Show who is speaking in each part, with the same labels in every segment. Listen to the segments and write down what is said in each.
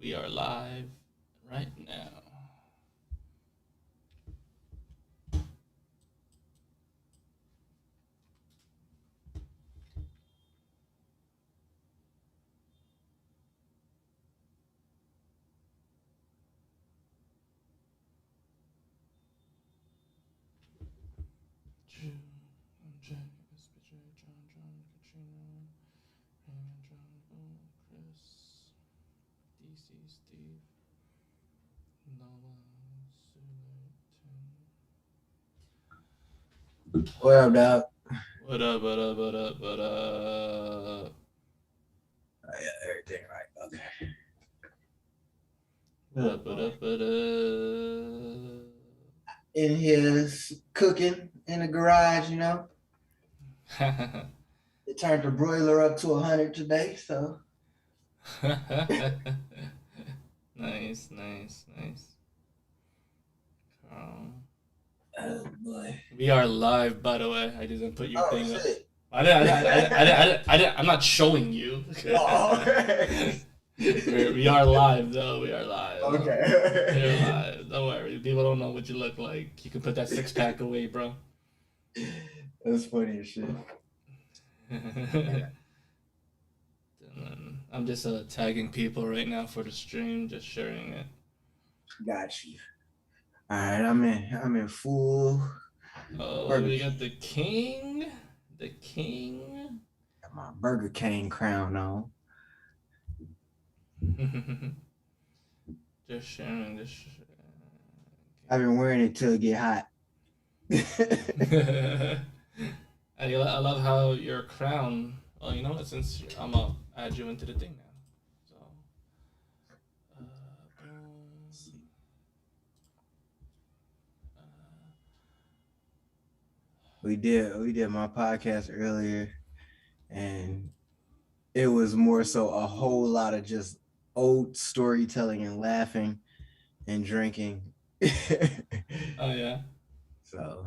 Speaker 1: We are live right now.
Speaker 2: What up, dog?
Speaker 1: What up, what up, what up, what up?
Speaker 2: Oh, yeah, everything right. Okay.
Speaker 1: What up, what up, what up?
Speaker 2: In here cooking in the garage, you know. It turned the broiler up to 100 today, so.
Speaker 1: Nice.
Speaker 2: Oh boy.
Speaker 1: We are live, by the way. I didn't put your thing up.
Speaker 2: Shit.
Speaker 1: I didn't. I'm not showing you.
Speaker 2: Oh, okay.
Speaker 1: We are live, though. We are live.
Speaker 2: Okay.
Speaker 1: We're live. Don't worry. People don't know what you look like. You can put that 6-pack away, bro.
Speaker 2: That's funny as shit.
Speaker 1: I'm just tagging people right now for the stream, just sharing it.
Speaker 2: Got you. All right, I'm in full.
Speaker 1: Oh, we got the king.
Speaker 2: Got my Burger King crown on.
Speaker 1: Just sharing this.
Speaker 2: I've been wearing it till it get hot.
Speaker 1: I love how your crown. Well, you know what? Since I'm gonna add you into the thing now. So.
Speaker 2: We did my podcast earlier, and it was more so a whole lot of just old storytelling and laughing and drinking.
Speaker 1: Oh yeah.
Speaker 2: So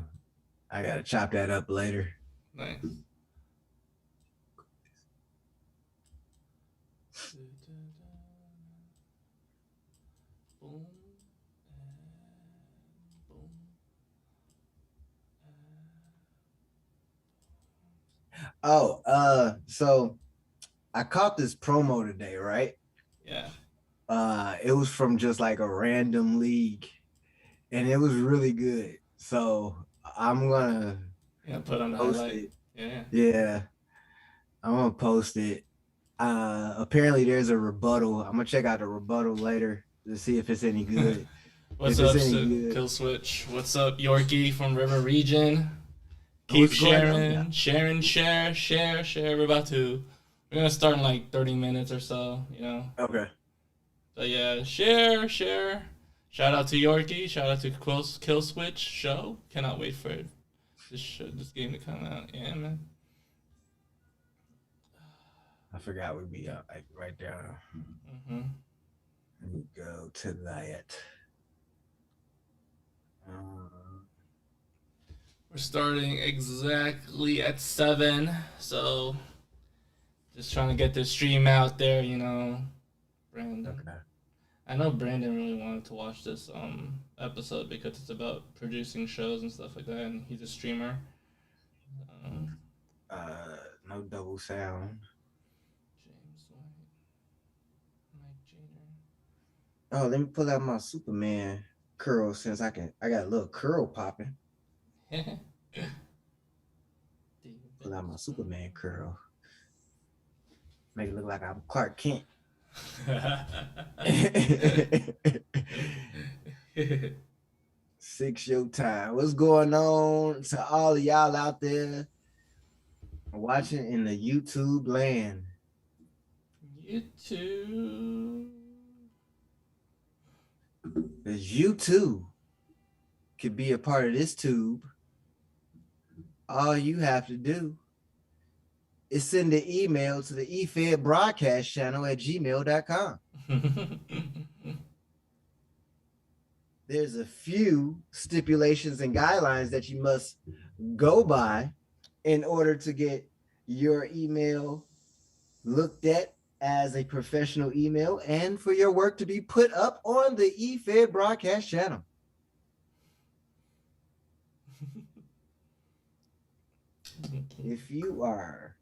Speaker 2: I gotta chop that up later.
Speaker 1: Nice.
Speaker 2: Oh, so I caught this promo today, right?
Speaker 1: Yeah.
Speaker 2: It was from just like a random league, and it was really good. So I'm gonna
Speaker 1: put on the
Speaker 2: post
Speaker 1: highlight.
Speaker 2: it. Yeah, I'm gonna post it. Apparently there's a rebuttal. I'm gonna check out the rebuttal later to see if it's any good.
Speaker 1: What's up, Kill Switch? What's up, Yorkie from River Region? Keep sharing. We're gonna start in like 30 minutes or so, you know.
Speaker 2: Okay.
Speaker 1: So yeah, share. Shout out to Yorkie. Shout out to Kill Switch show. Cannot wait for this game to come out. Yeah, man.
Speaker 2: I forgot we'd be like right down.
Speaker 1: Mm-hmm.
Speaker 2: Let me go to that.
Speaker 1: We're starting exactly at 7, so just trying to get this stream out there, Brandon.
Speaker 2: Okay.
Speaker 1: I know Brandon really wanted to watch this episode because it's about producing shows and stuff like that, and he's a streamer.
Speaker 2: No double sound.
Speaker 1: James White, Mike Jenner.
Speaker 2: Oh, let me pull out my Superman curl since I got a little curl popping. Pull out my Superman curl. Make it look like I'm Clark Kent. Six show time. What's going on to all of y'all out there watching in the YouTube land?
Speaker 1: YouTube.
Speaker 2: Because you too could be a part of this tube. All you have to do is send an email to the EFBC Broadcast channel at gmail.com. There's a few stipulations and guidelines that you must go by in order to get your email looked at as a professional email and for your work to be put up on the EFBC Broadcast channel. If you are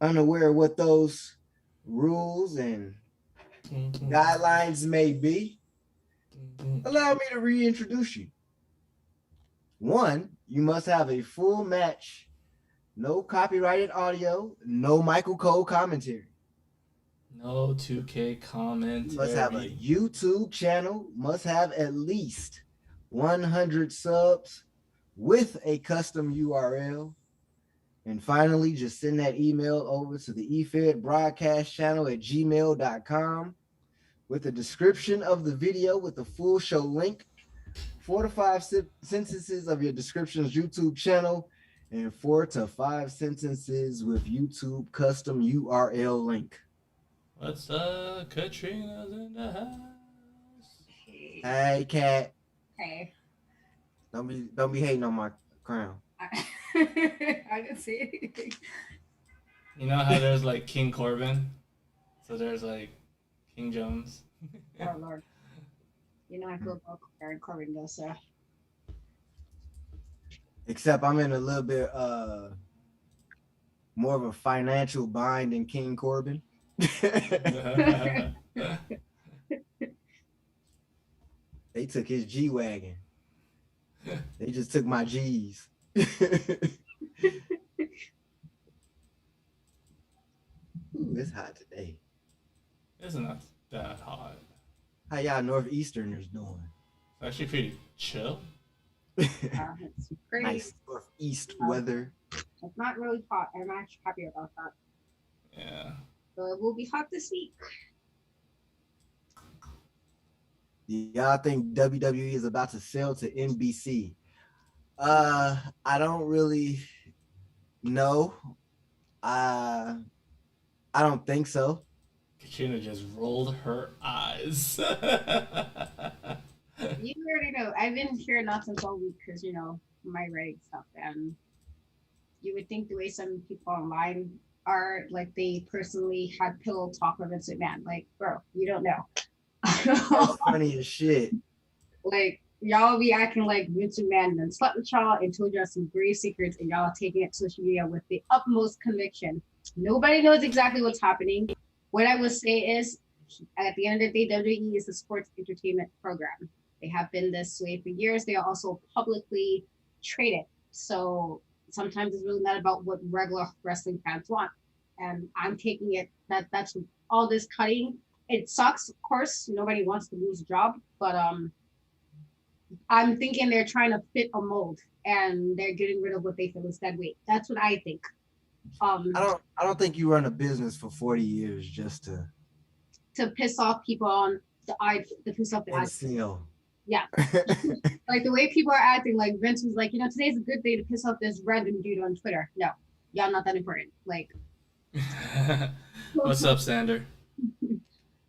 Speaker 2: unaware of what those rules and guidelines may be, allow me to reintroduce you. 1, you must have a full match, no copyrighted audio, no Michael Cole commentary.
Speaker 1: No 2K commentary.
Speaker 2: Must have a YouTube channel, must have at least 100 subs with a custom URL. And finally, just send that email over to the EFBC Broadcast channel at gmail.com with a description of the video with the full show link, 4 to 5 sentences of your description's YouTube channel, and 4 to 5 sentences with YouTube custom URL link.
Speaker 1: What's up? Katrina's in the house.
Speaker 2: Hey, Kat.
Speaker 3: Hey.
Speaker 2: Don't be hating on my crown.
Speaker 3: I didn't see anything.
Speaker 1: You know how there's like King Corbin? So there's like King Jones.
Speaker 3: Oh, Lord. You know I feel about Baron Corbin though, so.
Speaker 2: Except I'm in a little bit more of a financial bind than King Corbin. They took his G-Wagon. They just took my G's. Ooh, it's hot today.
Speaker 1: It's not that hot.
Speaker 2: How y'all Northeasterners doing?
Speaker 1: It's actually pretty chill.
Speaker 3: It's great.
Speaker 2: Nice Northeast weather.
Speaker 3: It's not really hot. I'm actually happy about that.
Speaker 1: Yeah.
Speaker 3: So it will be hot this week.
Speaker 2: Y'all think WWE is about to sell to NBC? I don't really know. I don't think so.
Speaker 1: Katrina just rolled her eyes.
Speaker 3: You already know. I've been here nonsense all week because, my writing stuff. And you would think the way some people online are, like, they personally had pillow talk with Vince McMahon. Like, bro, you don't know.
Speaker 2: That's funny as shit.
Speaker 3: Like, y'all be acting like Vince McMahon and slept with y'all and told y'all some grave secrets, and y'all taking it to social media with the utmost conviction. Nobody knows exactly what's happening. What I will say is, at the end of the day, WWE is a sports entertainment program. They have been this way for years. They are also publicly traded. So sometimes it's really not about what regular wrestling fans want. And I'm taking it that's all this cutting. It sucks, of course. Nobody wants to lose a job, but I'm thinking they're trying to fit a mold and they're getting rid of what they feel is dead weight. That's what I think.
Speaker 2: I don't think you run a business for 40 years just
Speaker 3: to piss off people on the eye, to piss off the eye. Yeah. Like the way people are acting, like Vince was like, today's a good day to piss off this random dude on Twitter. No, y'all not that important. Like
Speaker 1: What's up, Sander?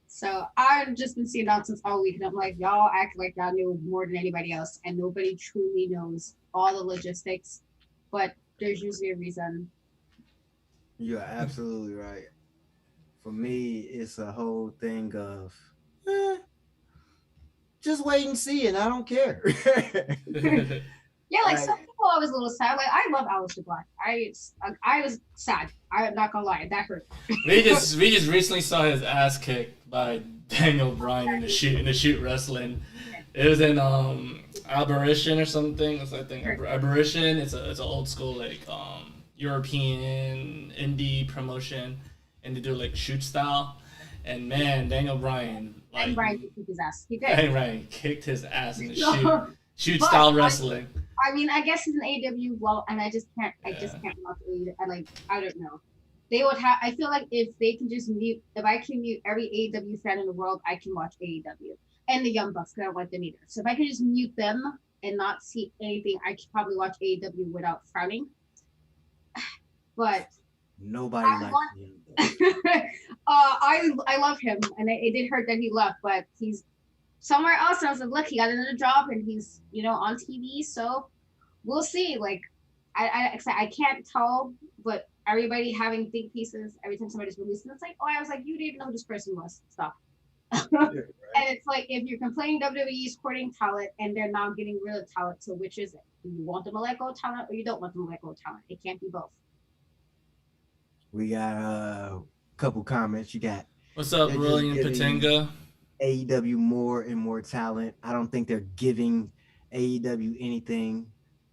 Speaker 3: So I've just been seeing nonsense all week, and I'm like, y'all act like y'all knew more than anybody else, and nobody truly knows all the logistics. But there's usually a reason.
Speaker 2: You're absolutely right. For me, it's a whole thing of just wait and see, and I don't care.
Speaker 3: Yeah, like some people I was a little sad. Like I love Alistair Black. I was sad. I'm not gonna lie, that hurt.
Speaker 1: we just recently saw his ass kicked by Daniel Bryan in the shoot wrestling. It was in Aberration or something. I think Aberration. It's an old school like European indie promotion, and they do like shoot style. And man, Daniel Bryan
Speaker 3: kicked his ass. He did.
Speaker 1: Daniel Bryan kicked his ass in the shoot style wrestling.
Speaker 3: I mean, I guess he's an AEW, well, and I just can't watch AEW. I don't know. They would have. I feel like if they can just mute, if I can mute every AEW fan in the world, I can watch AEW and the Young Bucks. Because I don't want them either. So if I could just mute them and not see anything, I could probably watch AEW without frowning. But
Speaker 2: nobody likes him.
Speaker 3: I love him, and it did hurt that he left, but he's somewhere else. And I was like, look, he got another job, and he's on TV. So we'll see. Like I can't tell, but everybody having think pieces every time somebody's releasing. It's like, I was like, you didn't even know who this person was. Stop. Right. And it's like, if you're complaining WWE's courting talent and they're not getting rid of talent, so which is it? Do you want them to let go of talent, or you don't want them to let go of talent? It can't be both.
Speaker 2: We got a couple comments. You got
Speaker 1: what's up, William Patenga?
Speaker 2: AEW more and more talent. I don't think they're giving AEW anything.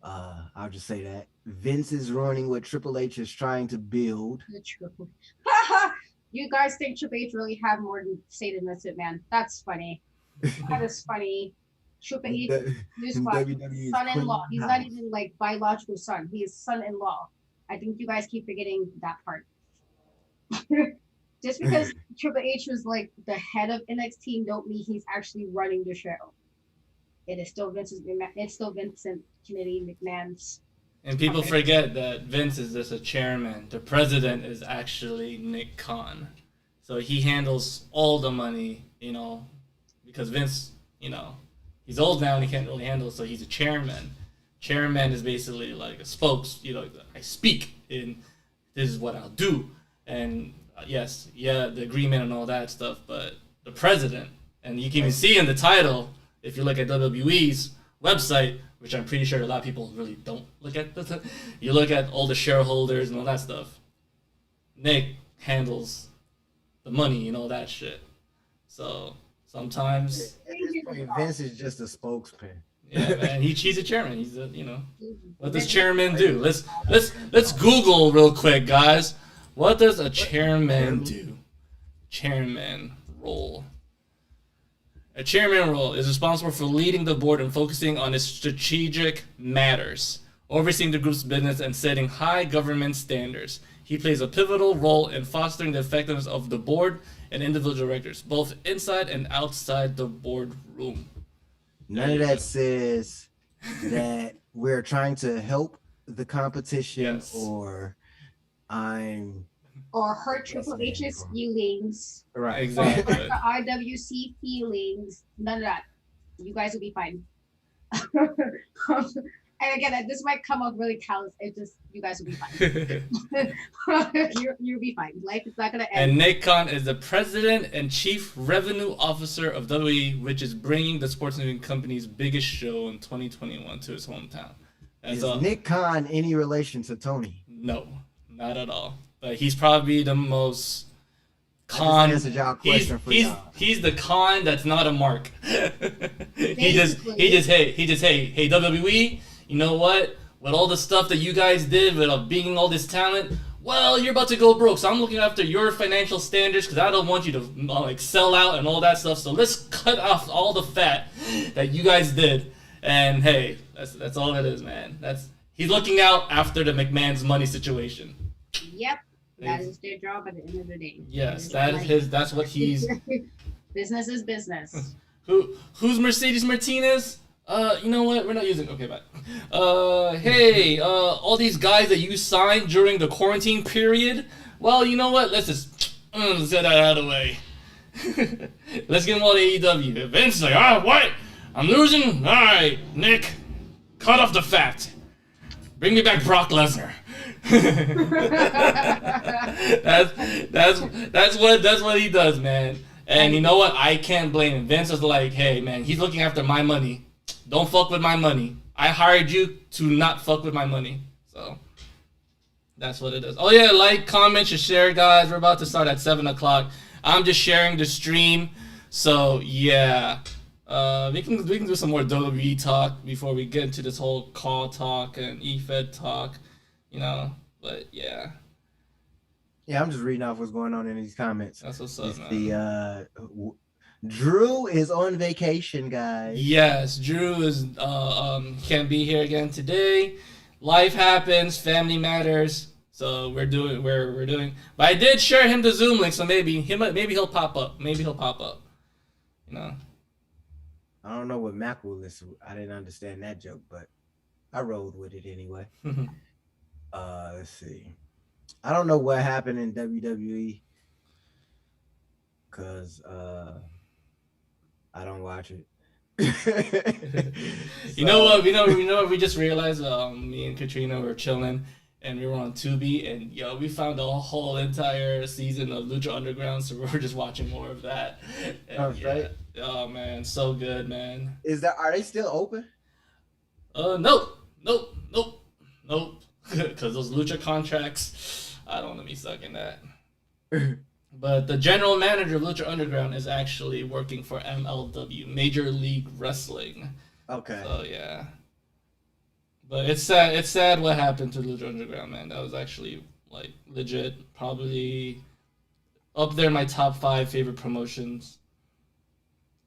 Speaker 2: I'll just say that Vince is ruining what Triple H is trying to build.
Speaker 3: You guys think Triple H really have more to say than this, man? That's funny. That is funny. Triple H, son-in-law. He's not even like biological son. He is son-in-law. I think you guys keep forgetting that part. Just because Triple H was like the head of NXT, don't mean he's actually running the show. It is still Vincent Kennedy McMahon's.
Speaker 1: And people forget that Vince is just a chairman. The president is actually Nick Khan. So he handles all the money, because Vince, he's old now and he can't really handle it, so he's a chairman. Chairman is basically like a I speak and this is what I'll do. And the agreement and all that stuff, but the president, and you can even see in the title, if you look at WWE's website, which I'm pretty sure a lot of people really don't look at, you look at all the shareholders and all that stuff. Nick handles the money and all that shit. So sometimes
Speaker 2: Vince is just a spokesman.
Speaker 1: Yeah, man, he's a chairman. He's what does chairman do? Let's Google real quick, guys. What does a chairman do? Chairman role. A chairman role is responsible for leading the board and focusing on its strategic matters, overseeing the group's business and setting high government standards. He plays a pivotal role in fostering the effectiveness of the board and individual directors, both inside and outside the boardroom.
Speaker 2: None of that says that we're trying to help the competition or
Speaker 3: hurt Triple H's feelings.
Speaker 1: Right, exactly.
Speaker 3: Or IWC feelings. None of that. You guys will be fine. And again, this might come off really callous. It just, you guys will be fine. You'll be fine. Life is not gonna end.
Speaker 1: And Nick Khan is the president and chief revenue officer of WWE, which is bringing the sports movie company's biggest show in 2021 to his hometown.
Speaker 2: Is Nick Khan any relation to Tony?
Speaker 1: No, not at all. But he's probably the most Khan. He's the Khan that's not a Mark. he just hey WWE. You know what? With all the stuff that you guys did with being all this talent, well, you're about to go broke. So I'm looking after your financial standards because I don't want you to sell out and all that stuff. So let's cut off all the fat that you guys did. And hey, that's all it is, man. He's looking out after the McMahon's money situation.
Speaker 3: Yep, that is their job at the end of the day.
Speaker 1: Yes, that's what he's.
Speaker 3: Business is business.
Speaker 1: Who's Mercedes Martinez? You know what? We're not using. Okay, bye. Hey, all these guys that you signed during the quarantine period. Well, you know what? Let's just Let's get that out of the way. Let's get more to AEW. Vince is like, oh, what? I'm losing? All right, Nick, cut off the fat. Bring me back Brock Lesnar. that's what he does, man. And you know what? I can't blame him. Vince is like, hey, man, he's looking after my money. Don't fuck with my money. I hired you to not fuck with my money. So that's what it is. Oh yeah, like, comment, and share, guys. We're about to start at 7 o'clock. I'm just sharing the stream. So yeah. We can do some more WWE talk before we get into this whole call talk and EFED talk, you know. But yeah.
Speaker 2: Yeah, I'm just reading off what's going on in these comments.
Speaker 1: That's what's up, man.
Speaker 2: The Drew is on vacation, guys.
Speaker 1: Yes, Drew is can't be here again today. Life happens, family matters. So we're doing. But I did share him the Zoom link, so maybe he'll pop up. You know.
Speaker 2: I don't know what Mac will listen. I didn't understand that joke, but I rolled with it anyway. Let's see. I don't know what happened in WWE because I don't watch it.
Speaker 1: You know what? We just realized. Me and Katrina were chilling, and we were on Tubi, and we found a whole entire season of Lucha Underground, so we're just watching more of that. And,
Speaker 2: right.
Speaker 1: Oh man, so good, man.
Speaker 2: Are they still open?
Speaker 1: Nope. Because those Lucha contracts, I don't want to be stuck in that. But the general manager of Lucha Underground is actually working for MLW, Major League Wrestling.
Speaker 2: Okay.
Speaker 1: So yeah. But it's sad. It's sad what happened to Lucha Underground, man. That was actually like legit, probably up there in my top 5 favorite promotions.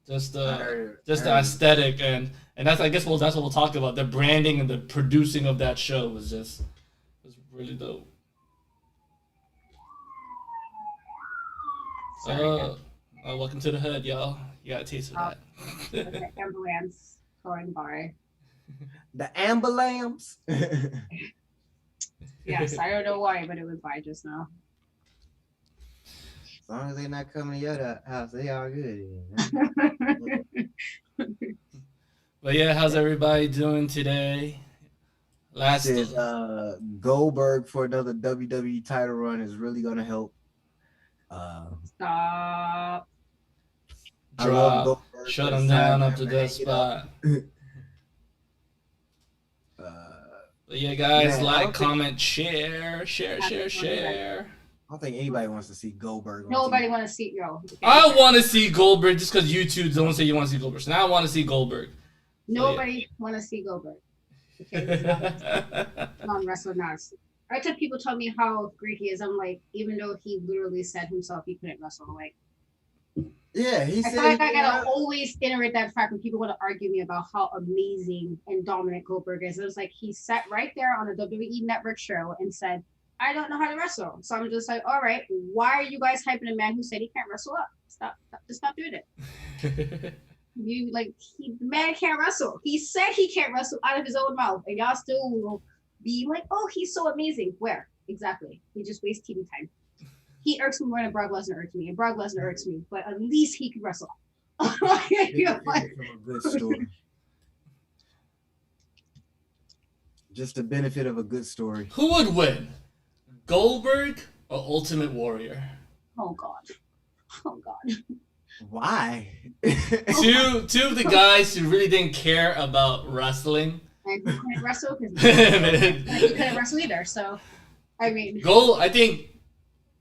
Speaker 1: Just the aesthetic and that's that's what we'll talk about. The branding and the producing of that show was really dope. Welcome to the hood, y'all. You got a taste of that.
Speaker 3: The ambulance going by.
Speaker 2: The ambulance.
Speaker 3: Yes, I don't know why, but it was by just now.
Speaker 2: As long as they're not coming to your house, they all good.
Speaker 1: But yeah, how's everybody doing today?
Speaker 2: Goldberg for another WWE title run is really gonna help.
Speaker 3: Stop.
Speaker 1: Drop. Shut him down up to that spot. But yeah, guys, comment, share.
Speaker 2: I don't think anybody wants to see Goldberg.
Speaker 3: Nobody want to see
Speaker 1: I want to see Goldberg just because you two don't say you want to see Goldberg. So now I want to see Goldberg.
Speaker 3: Nobody want to see Goldberg. Non-wrestler nurse. I took people tell me how great he is. I'm like, even though he literally said himself he couldn't wrestle, like,
Speaker 2: yeah, he said.
Speaker 3: I gotta always iterate that fact when people want to argue me about how amazing and dominant Goldberg is. It was like he sat right there on a WWE Network show and said, "I don't know how to wrestle." So I'm just like, all right, why are you guys hyping a man who said he can't wrestle up? Stop doing it. The man can't wrestle. He said he can't wrestle out of his own mouth, and y'all still will be like, "Oh, he's so amazing." Where exactly? He just wastes TV time. He irks me more than Brock Lesnar irks me, and Brock Lesnar irks me, but at least he can wrestle.
Speaker 2: Good story. Just the benefit of a good story.
Speaker 1: Who would win, Goldberg or Ultimate Warrior?
Speaker 3: Oh God.
Speaker 2: Why?
Speaker 1: two of the guys who really didn't care about wrestling.
Speaker 3: And he couldn't wrestle because he couldn't wrestle either. So, I mean,
Speaker 1: I think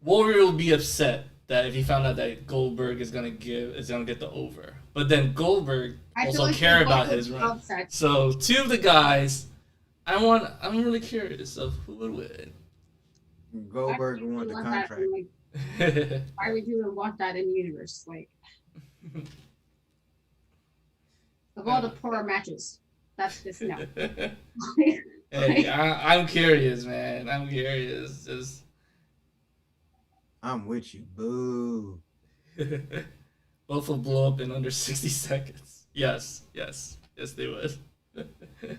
Speaker 1: Warrior will be upset that if he found out that Goldberg is gonna get the over. But then Goldberg also care about his run. So two of the guys, I'm really curious of who would win.
Speaker 2: Goldberg won the contract.
Speaker 3: Why would you even want that in the universe? Like, of all the poorer matches, that's just no.
Speaker 1: Hey, I'm curious, man. I'm curious.
Speaker 2: I'm with you. Boo.
Speaker 1: Both will blow up in under 60 seconds. Yes, they would.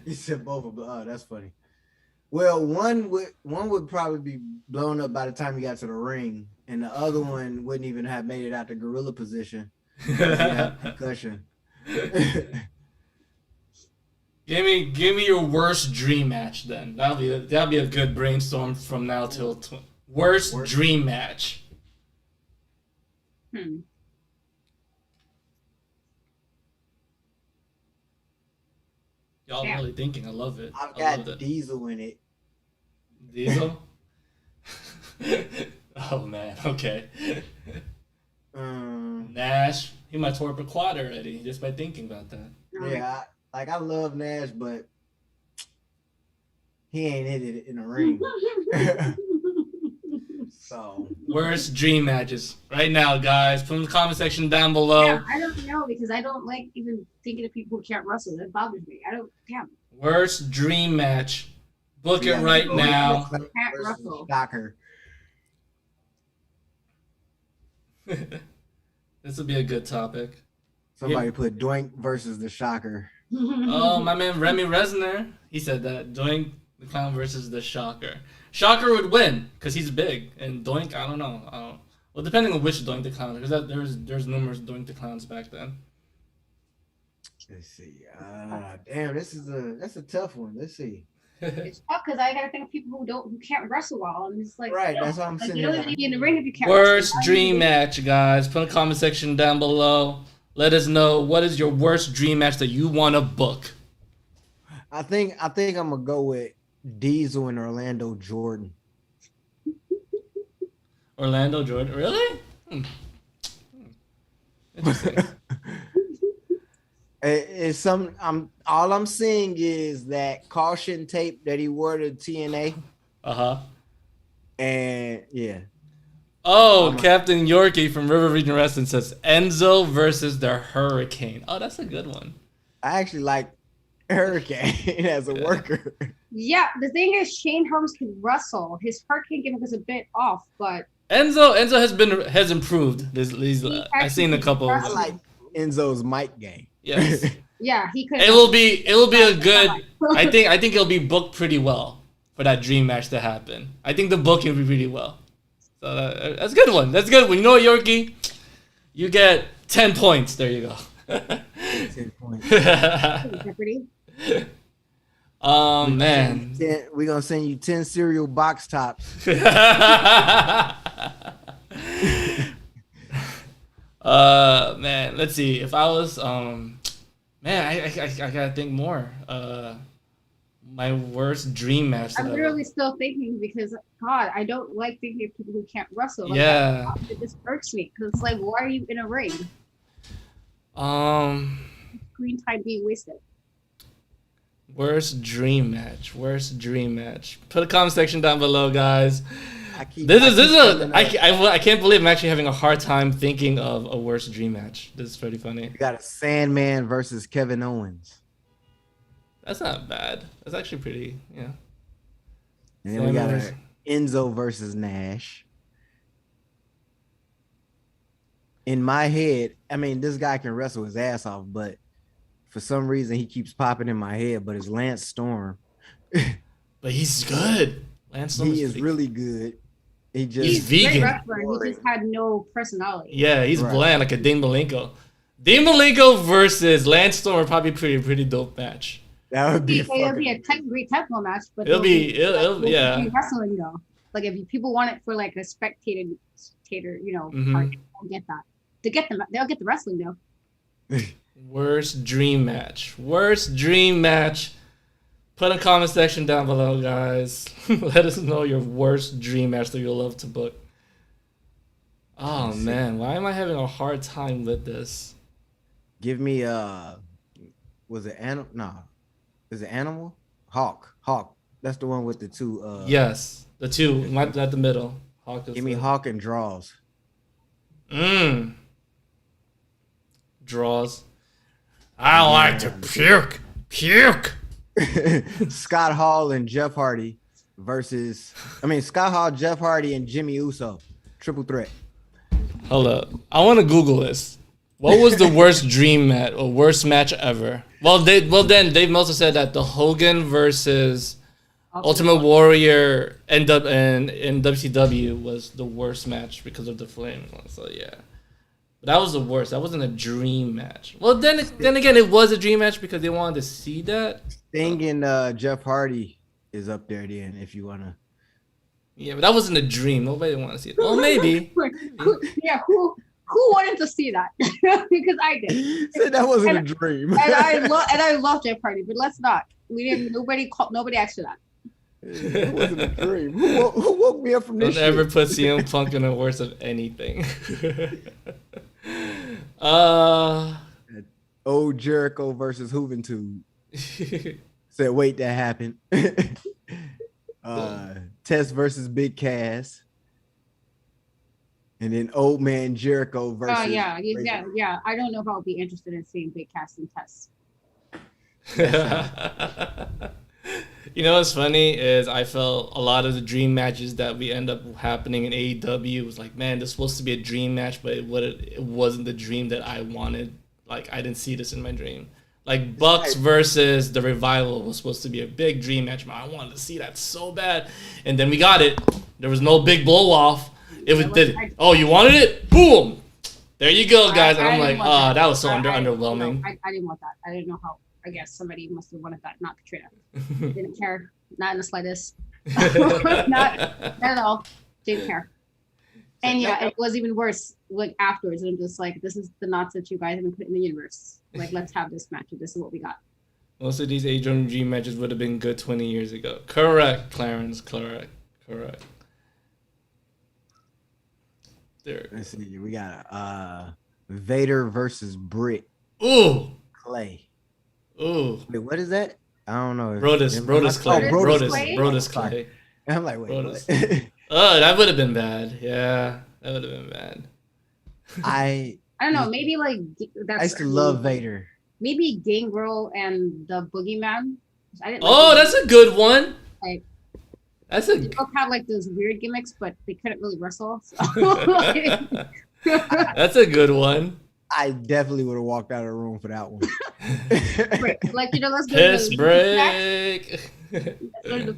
Speaker 2: He said both of them. Oh, that's funny. Well, one would probably be blown up by the time he got to the ring, and the other one wouldn't even have made it out the gorilla position. He had concussion.
Speaker 1: Give me your worst dream match then. That'll be a good brainstorm from now till worst dream match. Y'all really thinking. I love it.
Speaker 2: I've got Diesel in it.
Speaker 1: Diesel? Oh man, okay. Nash, he might tore up a quad already just by thinking about that.
Speaker 2: Yeah, I love Nash, but he ain't hit it in the ring. So
Speaker 1: worst dream matches right now, guys. Put in the comment section down below.
Speaker 3: Yeah, I don't know because I don't like even thinking of people who can't wrestle. That bothers me. I don't. Damn.
Speaker 1: Worst dream match. Book it right now.
Speaker 3: Can't wrestle.
Speaker 2: Shocker.
Speaker 1: This will be a good topic.
Speaker 2: Somebody put Doink versus the Shocker.
Speaker 1: Oh, my man Remy Resner. He said that. Doink the Clown versus the Shocker. Shocker would win because he's big. And Doink, I don't know. Well, depending on which Doink the Clown. Because there's numerous Doink the Clowns back then.
Speaker 2: Let's see. Damn, that's a tough one. Let's see.
Speaker 3: It's tough because I gotta think of people who can't wrestle well, and it's like
Speaker 2: right. That's what I'm saying.
Speaker 3: You don't even be in the ring if you can't.
Speaker 1: Worst dream match, guys. Put in the comment section down below. Let us know what is your worst dream match that you want to book.
Speaker 2: I think I'm gonna go with Diesel and Orlando Jordan.
Speaker 1: Orlando Jordan, really? Interesting.
Speaker 2: It's all I'm seeing is that caution tape that he wore to TNA. And yeah.
Speaker 1: Oh, Captain Yorkie from River Region Wrestling says Enzo versus the Hurricane. Oh, that's a good one.
Speaker 2: I actually like Hurricane as a worker.
Speaker 3: Yeah, the thing is, Shane Helms can wrestle. His Hurricane gimmick was a bit off, but
Speaker 1: Enzo has improved. I've seen a couple.
Speaker 2: I like Enzo's mic game.
Speaker 1: Yes.
Speaker 3: Yeah, he could.
Speaker 1: It will be a good. I think it'll be booked pretty well for that dream match to happen. I think the booking will be pretty well. So that's a good one. That's a good one. You know what, Yorkie? You get 10 points. There you go.
Speaker 2: 10 points.
Speaker 1: Man.
Speaker 2: We're going to send you 10 cereal box tops.
Speaker 1: Man, let's see. If I was, man, I gotta think more. My worst dream match.
Speaker 3: I'm literally still thinking because God, I don't like thinking of people who can't wrestle. Like,
Speaker 1: yeah,
Speaker 3: it just irks me because it's like, why are you in a ring? Screen time being wasted.
Speaker 1: Worst dream match. Put a comment section down below, guys. I can't believe I'm actually having a hard time thinking of a worst dream match. This is pretty funny.
Speaker 2: You got a Sandman versus Kevin Owens.
Speaker 1: That's not bad. That's actually pretty, yeah.
Speaker 2: And then we got Enzo versus Nash. In my head, I mean, this guy can wrestle his ass off, but for some reason he keeps popping in my head. But it's Lance Storm.
Speaker 1: But he's good. Lance Storm
Speaker 2: is really good.
Speaker 3: He's
Speaker 1: vegan.
Speaker 3: Wrestler. He just had no personality.
Speaker 1: Yeah, he's bland like a Dean Malenko. Dean Malenko versus Lance Storm would probably be a pretty dope match.
Speaker 2: That would be.
Speaker 3: It'll be a great technical match, but
Speaker 1: it'll be
Speaker 3: wrestling though. Like if people want it for like a spectator, part, they'll get that. They'll get the wrestling though.
Speaker 1: Worst dream match. Put a comment section down below, guys. Let us know your worst dream match that you'll love to book. Oh man, why am I having a hard time with this?
Speaker 2: Give me was it Animal? No. Is it Animal? Hawk. That's the one with the two.
Speaker 1: Yes, the two. Not the middle. Hawk.
Speaker 2: Give me Hawk and Draws.
Speaker 1: Draws. I like to puke.
Speaker 2: Scott Hall and Jeff Hardy versus. Scott Hall, Jeff Hardy, and Jimmy Uso. Triple threat.
Speaker 1: Hold up. I want to Google this. What was the worst dream match or worst match ever? Well, then Dave Meltzer said that the Hogan versus Ultimate Warrior end up in WCW was the worst match because of the flame. So yeah, but that was the worst. That wasn't a dream match. Well, then again, it was a dream match because they wanted to see that.
Speaker 2: Sting and Jeff Hardy is up there then, if you wanna.
Speaker 1: Yeah, but that wasn't a dream. Nobody wanted to see it. Well, maybe.
Speaker 3: Who wanted to see that? Because I did.
Speaker 2: Said that wasn't a dream.
Speaker 3: and I love Jeff Hardy, but let's not. We didn't. Nobody asked for that.
Speaker 2: It wasn't a dream. Who woke me up from this?
Speaker 1: Don't ever put CM Punk in the worst of anything.
Speaker 2: Old Jericho versus Juventud. Said, wait, that happened. Test versus Big Cass. And then Old Man Jericho versus.
Speaker 3: Oh yeah. I don't know if I'll be interested in seeing Big Cass and Test.
Speaker 1: You know what's funny is I felt a lot of the dream matches that we end up happening in AEW was like, man, this is supposed to be a dream match, but it wasn't the dream that I wanted. Like, I didn't see this in my dream. Like, Bucks versus the Revival was supposed to be a big dream match, man. I wanted to see that so bad. And then we got it. There was no big blow-off. Oh, you wanted it? Boom! There you go, guys. And I'm like, that was so underwhelming.
Speaker 3: I didn't want that. I didn't know how. I guess somebody must have wanted that, not Katrina. Didn't care. Not in the slightest. not at all. Didn't care. And yeah, it was even worse. Like afterwards, I'm just like, this is the knots that you guys have been put in the universe. Like, let's have this match. This is what we got.
Speaker 1: Most of these AEW matches would have been good 20 years ago. Correct, Clarence. Correct. There.
Speaker 2: Let's see. We got Vader versus Britt.
Speaker 1: Ooh.
Speaker 2: Clay.
Speaker 1: Ooh.
Speaker 2: Wait, what is that? I don't know.
Speaker 1: Brodus Clay. Brodus Clay.
Speaker 2: I'm like, wait, what?
Speaker 1: That would have been bad. Yeah, that would have been bad.
Speaker 3: I don't know. Maybe like that's.
Speaker 2: I used to love Vader.
Speaker 3: Maybe Gangrel and the Boogeyman.
Speaker 1: That's a good one.
Speaker 3: Like,
Speaker 1: that's a.
Speaker 3: They both had like those weird gimmicks, but they couldn't really wrestle. So.
Speaker 1: That's a good one.
Speaker 3: I
Speaker 2: definitely would have walked out of the room for that one.
Speaker 3: Like, let's go
Speaker 1: piss break.
Speaker 3: Go to the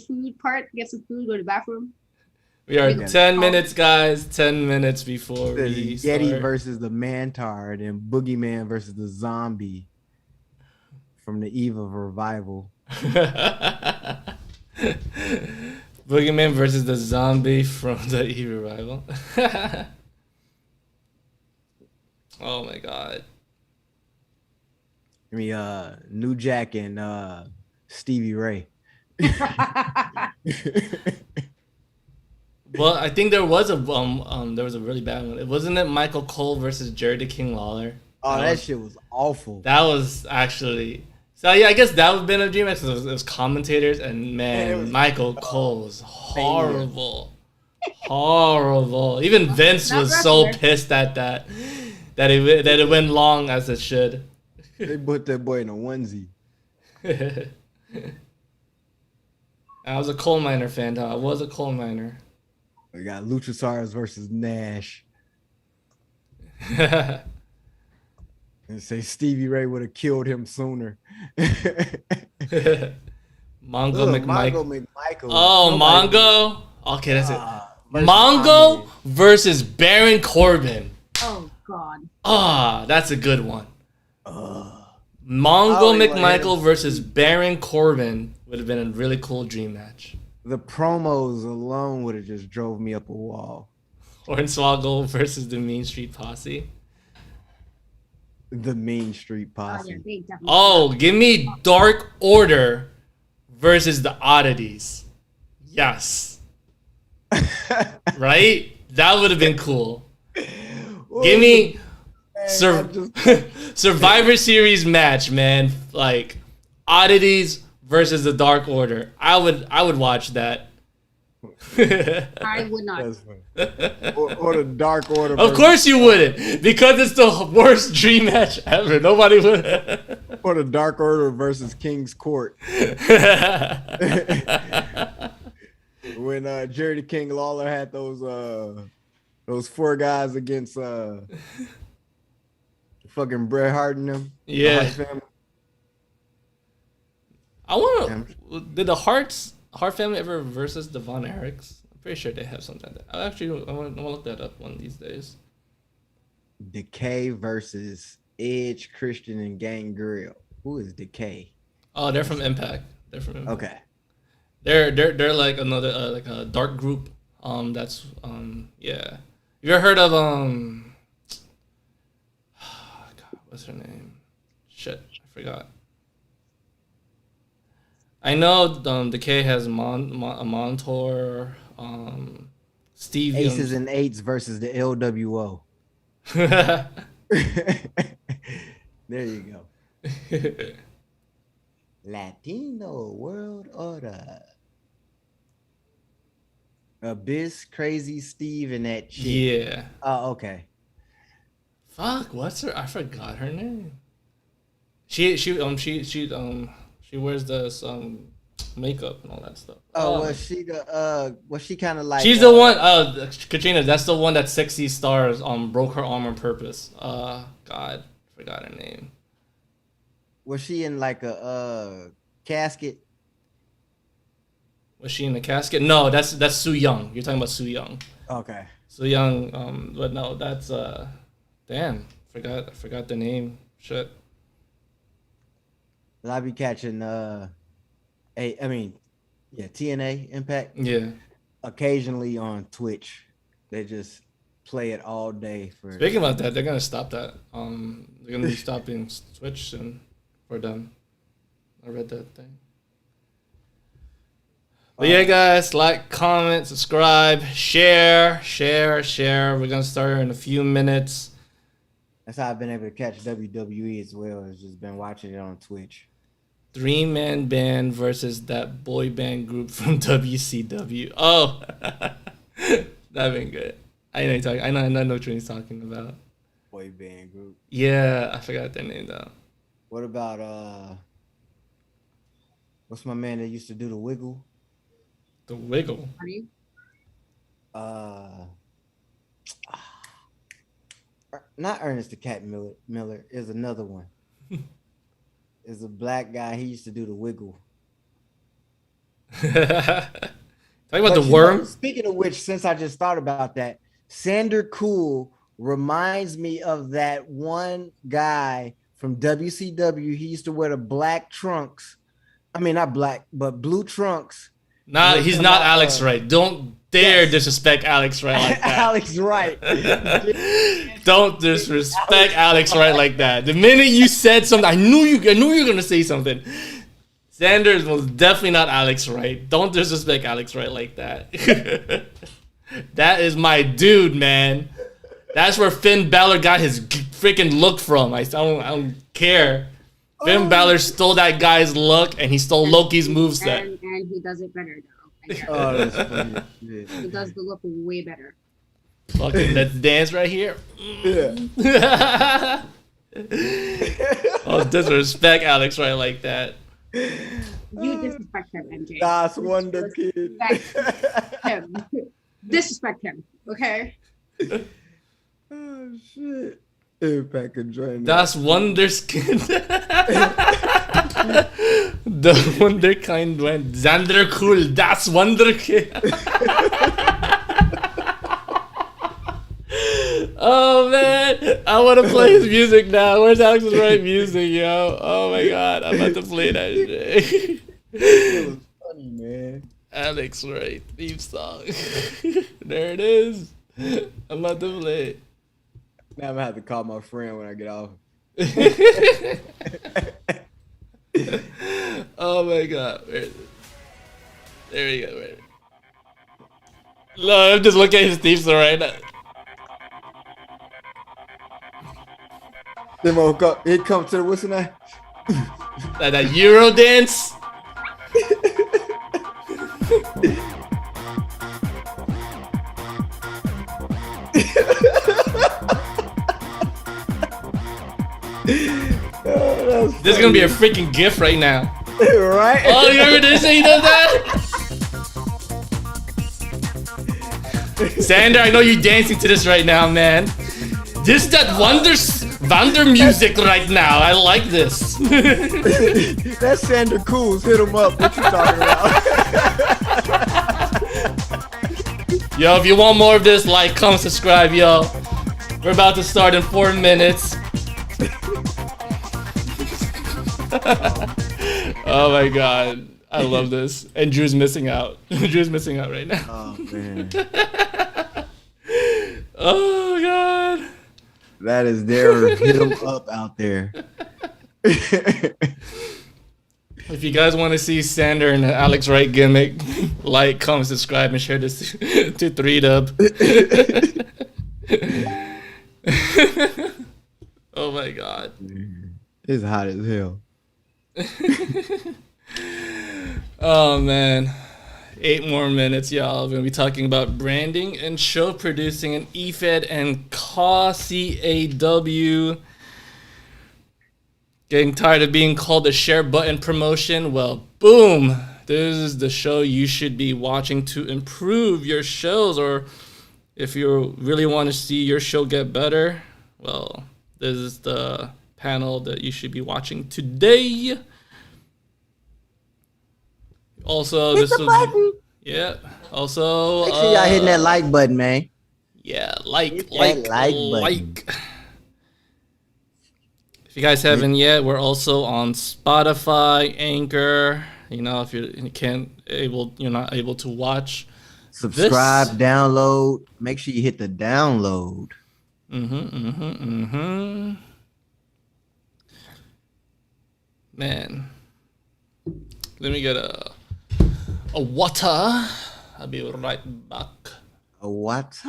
Speaker 3: food part, get some food, go to the bathroom.
Speaker 1: We are 10 minutes, guys. 10 minutes before we start.
Speaker 2: Yeti versus the Mantard and Boogeyman versus the Zombie from the Eve of Revival.
Speaker 1: Boogeyman versus the Zombie from the Eve of Revival. Oh my god.
Speaker 2: I mean, New Jack and Stevie Ray.
Speaker 1: Well, I think there was a really bad one. Wasn't it Michael Cole versus Jerry the King Lawler?
Speaker 2: Oh, that shit was awful.
Speaker 1: That was actually. So yeah, I guess that would have been a dream match. It was commentators, and man, Michael Cole was horrible. Horrible. Even Vince was so pissed at that it went long as it should.
Speaker 2: They put that boy in a onesie.
Speaker 1: I was a coal miner fan, though. I was a coal miner.
Speaker 2: We got Luchasaurus versus Nash. And say Stevie Ray would have killed him sooner.
Speaker 1: Mongo McMichael.
Speaker 2: Oh,
Speaker 1: Mongo. Okay, that's it. Mongo versus Baron Corbin.
Speaker 3: Oh God.
Speaker 1: That's a good one. Mongo McMichael versus Baron Corbin would have been a really cool dream match.
Speaker 2: The promos alone would have just drove me up a wall.
Speaker 1: Hornswoggle versus the Mean Street Posse.
Speaker 2: The Mean Street Posse.
Speaker 1: Give me Dark Order versus the Oddities. Yes. Right? That would have been cool. Give me Survivor Series match, man. Like Oddities versus the Dark Order. I would watch that.
Speaker 3: I would not.
Speaker 2: Or the Dark Order.
Speaker 1: Of course you wouldn't, because it's the worst dream match ever. Nobody would.
Speaker 2: Or the Dark Order versus King's Court. When Jerry the King Lawler had those four guys against fucking Bret Hart and them.
Speaker 1: Yeah. I want to. Did the Hart family ever versus the Von Erichs? I'm pretty sure they have something like that. I want to look that up one of these days.
Speaker 2: Decay versus Edge, Christian, and Gangrel. Who is Decay?
Speaker 1: Oh, they're from Impact.
Speaker 2: Okay.
Speaker 1: They're like another like a dark group. That's yeah. You ever heard of God, what's her name? Shit, I forgot. I know Decay has Montour, Steve
Speaker 2: Aces and Eights versus the LWO. There you go. Latino World Order. Abyss, Crazy Steve, and that chick.
Speaker 1: Yeah.
Speaker 2: Oh, okay.
Speaker 1: Fuck, what's her? I forgot her name. She wears this makeup and all that stuff.
Speaker 2: Oh, was she kind of like?
Speaker 1: She's the one. Katrina, that's the one that Sexy Stars broke her arm on purpose. God, forgot her name.
Speaker 2: Was she in like a casket?
Speaker 1: Was she in the casket? No, that's Su Yung. You're talking about Su Yung.
Speaker 2: Okay.
Speaker 1: Su Yung. But no, that's damn. I forgot the name. Shit.
Speaker 2: I be catching TNA Impact.
Speaker 1: Yeah.
Speaker 2: Occasionally on Twitch. They just play it all day for.
Speaker 1: Speaking about that, they're gonna stop that. They're gonna be stopping Twitch soon for them. I read that thing. But yeah, guys, like, comment, subscribe, share. We're gonna start in a few minutes.
Speaker 2: That's how I've been able to catch WWE as well. Has just been watching it on Twitch.
Speaker 1: 3-man band versus that boy band group from WCW. Oh, that'd been good. I know you're talking. I know what you're talking about.
Speaker 2: Boy band group.
Speaker 1: Yeah, I forgot their name though.
Speaker 2: What about what's my man that used to do the Wiggle?
Speaker 1: The Wiggle.
Speaker 3: Are you?
Speaker 2: Not Ernest the Cat Miller is another one. Is a black guy. He used to do the Wiggle.
Speaker 1: Talking about the Worm.
Speaker 2: Speaking of which, since I just thought about that, Sander Cool reminds me of that one guy from WCW. He used to wear the black trunks. I mean, not black, but blue trunks.
Speaker 1: Nah, he's not Alex Wright. Don't dare disrespect Alex Wright like that.
Speaker 2: Alex Wright.
Speaker 1: Don't disrespect Alex Wright like that. The minute you said something, I knew you were gonna say something. Sanders was definitely not Alex Wright. Don't disrespect Alex Wright like that. That is my dude, man. That's where Finn Balor got his freaking look from. I don't care. Finn Balor stole that guy's look, and he stole Loki's moveset.
Speaker 3: And he does it better, though.
Speaker 2: Oh, that's funny. Yeah.
Speaker 3: He does the look way better.
Speaker 1: Fucking let's dance right here.
Speaker 2: Yeah.
Speaker 1: Oh, disrespect Alex Wright like that.
Speaker 3: You disrespect him, MJ.
Speaker 2: Das Wonder Kid.
Speaker 3: Disrespect him. Disrespect him, okay?
Speaker 2: Oh, shit. Impact can join
Speaker 1: Das Wunderskin. The Wunderkind went. Xander Cool. Das Wunderkind. Oh man, I want to play his music now. Where's Alex's Wright music, yo? Oh my god, I'm about to play that shit.
Speaker 2: It was funny, man.
Speaker 1: Alex Wright theme song. There it is. I'm about to play it.
Speaker 2: Now I'm gonna have to call my friend when I get off.
Speaker 1: Oh my god. Where is it? There we go. Wait. No, I'm just looking at his theme song right now.
Speaker 2: Then it come to the whistle now.
Speaker 1: That Euro dance. This is gonna be a freaking GIF right now.
Speaker 2: Right?
Speaker 1: Oh, you remember this? He does that? Sander, I know you're dancing to this right now, man. This that wonders. Vander music right now. I like this.
Speaker 2: That's Sander Cools. Hit him up. What you talking about?
Speaker 1: Yo, if you want more of this, like, comment, subscribe, yo. We're about to start in 4 minutes. Oh my god. I love this. And Drew's missing out. Drew's missing out right now.
Speaker 2: Oh, man.
Speaker 1: Oh god.
Speaker 2: That is their hit him up out there.
Speaker 1: If you guys want to see Sander and Alex Wright gimmick, like, comment, subscribe, and share this to 3Dub. Oh my god.
Speaker 2: It's hot as hell.
Speaker 1: Oh man. 8 more minutes, y'all. We're gonna be talking about branding and show producing in EFED and CAW. Getting tired of being called the share button promotion? Well, boom! This is the show you should be watching to improve your shows, or if you really want to see your show get better, well, this is the panel that you should be watching today. Also,
Speaker 2: Hit the button.
Speaker 1: Yeah. Also,
Speaker 2: Make sure y'all hitting that like button, man.
Speaker 1: Yeah, like
Speaker 2: button.
Speaker 1: If you guys haven't yet, we're also on Spotify, Anchor. You know, if you're not able to watch.
Speaker 2: Subscribe, download. Make sure you hit the download.
Speaker 1: Man, let me get a water. I'll be right back.
Speaker 2: A water.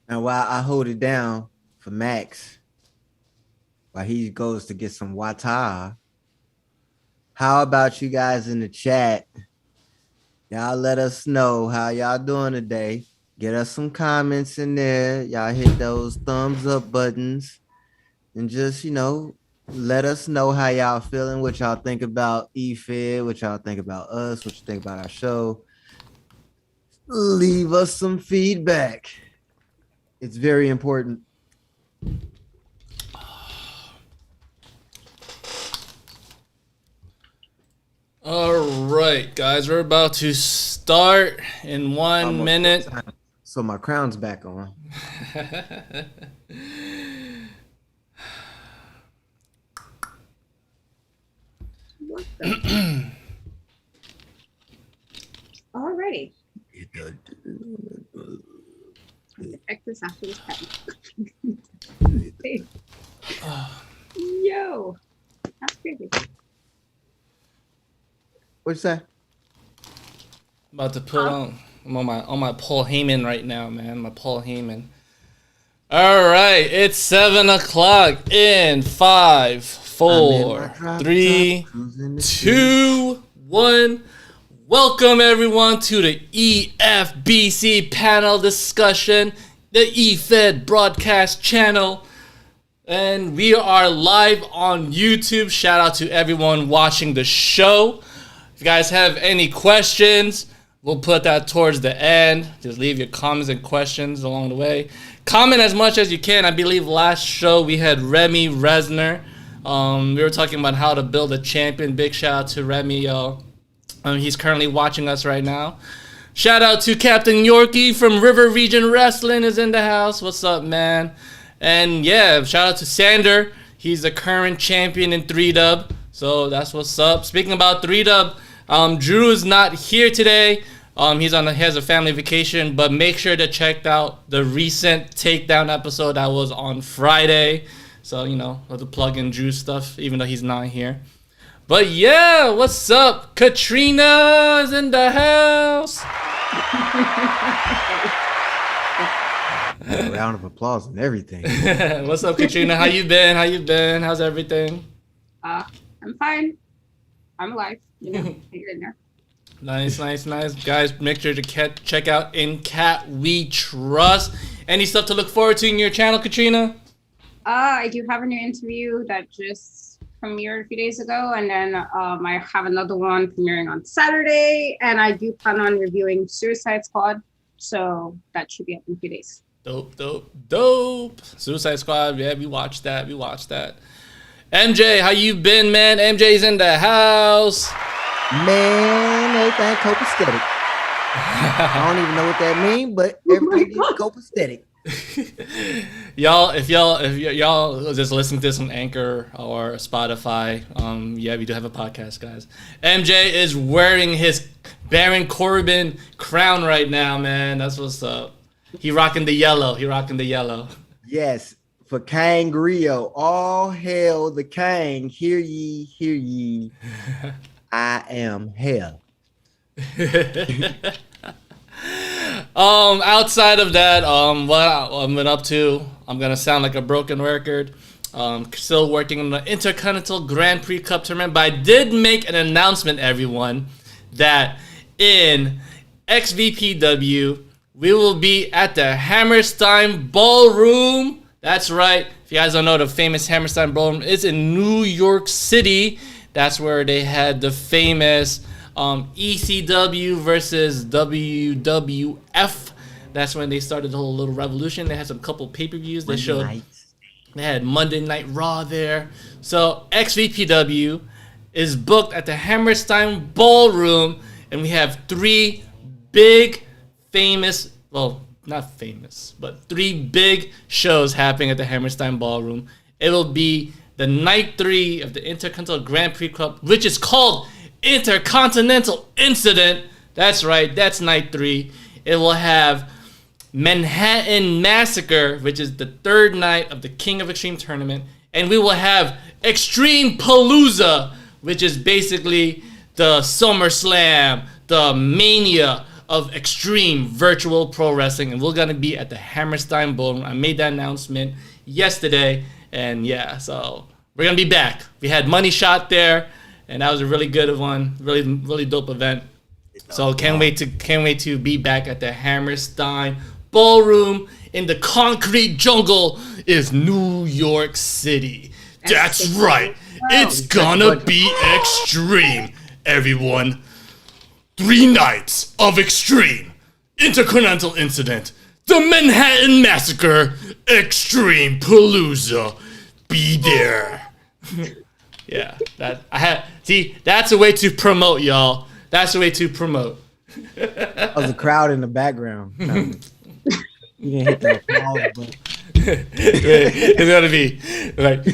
Speaker 2: And while I hold it down for Max, while he goes to get some water, how about you guys in the chat? Y'all let us know how y'all doing today. Get us some comments in there. Y'all hit those thumbs up buttons. And just, let us know how y'all feeling, what y'all think about EFED, what y'all think about us, what you think about our show. Leave us some feedback. It's very important.
Speaker 1: All right, guys, we're about to start in 1 minute.
Speaker 2: So my crown's back on.
Speaker 3: Alrighty. Check this after this Yo, that's crazy.
Speaker 2: What's that?
Speaker 1: About to put on. I'm on my Paul Heyman right now, man. My Paul Heyman. All right, it's 7:00 in 5, 4, 3, 2, 1. Welcome everyone to the EFBC panel discussion, the EFED broadcast channel, and we are live on YouTube. Shout out to everyone watching the show. If you guys have any questions, we'll put that towards the end. Just leave your comments and questions along the way. Comment as much as you can. I believe last show we had Remy Resner. We were talking about how to build a champion. Big shout out to Remy, y'all. He's currently watching us right now. Shout out to Captain Yorkie from River Region Wrestling is in the house. What's up, man? And yeah, shout out to Sander. He's the current champion in 3Dub. So that's what's up. Speaking about 3Dub, Drew is not here today. He has a family vacation, but make sure to check out the recent takedown episode that was on Friday. So, we'll have to plug in Drew's stuff, even though he's not here. But yeah, what's up? Katrina is in the house.
Speaker 2: A round of applause and everything.
Speaker 1: What's up, Katrina? How you been? How's everything?
Speaker 3: I'm fine. I'm alive. Hang in there.
Speaker 1: Nice. Guys, make sure to check out In Cat We Trust. Any stuff to look forward to in your channel, Katrina?
Speaker 3: I do have a new interview that just premiered a few days ago, and then I have another one premiering on Saturday, and I do plan on reviewing Suicide Squad. So that should be up in a few days.
Speaker 1: Dope. Suicide Squad. Yeah, we watched that. MJ, how you been, man? MJ's in the house.
Speaker 2: Man, everything copacetic. I don't even know what that means, but everything is copacetic.
Speaker 1: If y'all just listen to this on Anchor or Spotify, yeah, we do have a podcast, guys. MJ is wearing his Baron Corbin crown right now, man. That's what's up. He rocking the yellow.
Speaker 2: Yes, for Kang Rio. All hail the Kang. Hear ye. I am hell.
Speaker 1: Outside of that, what I've been up to, I'm gonna sound like a broken record. Still working on the Intercontinental Grand Prix Cup tournament, but I did make an announcement, everyone, that in XVPW we will be at the Hammerstein Ballroom. That's right. If you guys don't know, the famous Hammerstein Ballroom is in New York City. That's where they had the famous ECW versus WWF. That's when they started the whole little revolution. They had some couple pay-per-views. They had Monday Night Raw there. So XVPW is booked at the Hammerstein Ballroom, and we have three big famous, well, not famous, but three big shows happening at the Hammerstein Ballroom. It will be the night 3 of the Intercontinental Grand Prix Cup, which is called Intercontinental Incident. That's right, that's night 3. It will have Manhattan Massacre, which is the 3rd night of the King of Extreme tournament. And we will have Extreme Palooza, which is basically the SummerSlam, the Mania of extreme virtual pro wrestling. And we're going to be at the Hammerstein Ballroom. I made that announcement yesterday. And yeah, so we're going to be back. We had Money Shot there, and that was a really good one. Really dope event. So can't wait to be back at the Hammerstein Ballroom in the concrete jungle is New York City. That's right. It's gonna be extreme, everyone. 3 nights of extreme. Intercontinental Incident, the Manhattan Massacre, Extreme Palooza. Be there. Yeah, that's a way to promote, y'all. That's the way to promote.
Speaker 2: That was a crowd in the background. You didn't hit that applause button.
Speaker 1: It's gonna be like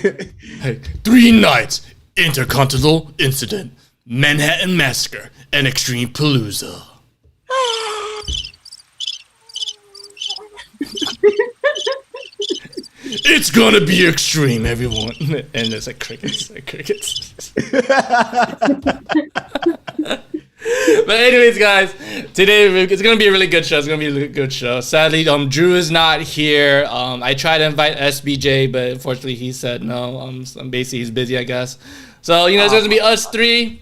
Speaker 1: 3 nights, Intercontinental Incident, Manhattan Massacre, and Extreme Palooza. It's gonna be extreme, everyone. And there's like crickets. But anyways, guys, today it's gonna be a really good show. Sadly, Drew is not here. I tried to invite SBJ, but unfortunately he said no. Basically he's busy, I guess. So it's gonna be us 3.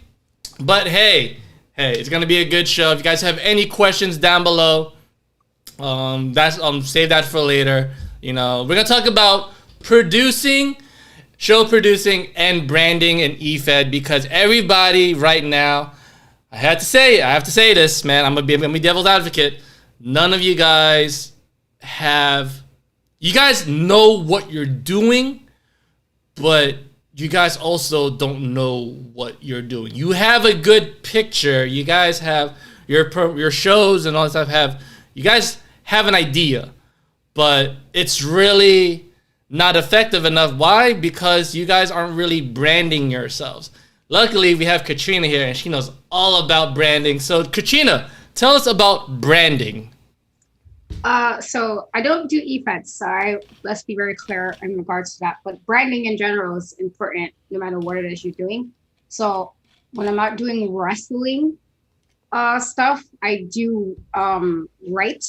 Speaker 1: But hey, it's gonna be a good show. If you guys have any questions down below, save that for later. We're gonna talk about show producing, and branding in EFED, because everybody right now, I have to say this, man. I'm gonna be devil's advocate. None of you guys know what you're doing, but you guys also don't know what you're doing. You have a good picture. You guys have your shows and all that stuff. You guys have an idea, but it's really not effective enough. Why? Because you guys aren't really branding yourselves. Luckily, we have Katrina here, and she knows all about branding. So, Katrina, tell us about branding.
Speaker 3: So I don't do EFEDs, so let's be very clear in regards to that. But branding in general is important, no matter what it is you're doing. So when I'm not doing wrestling stuff, I do write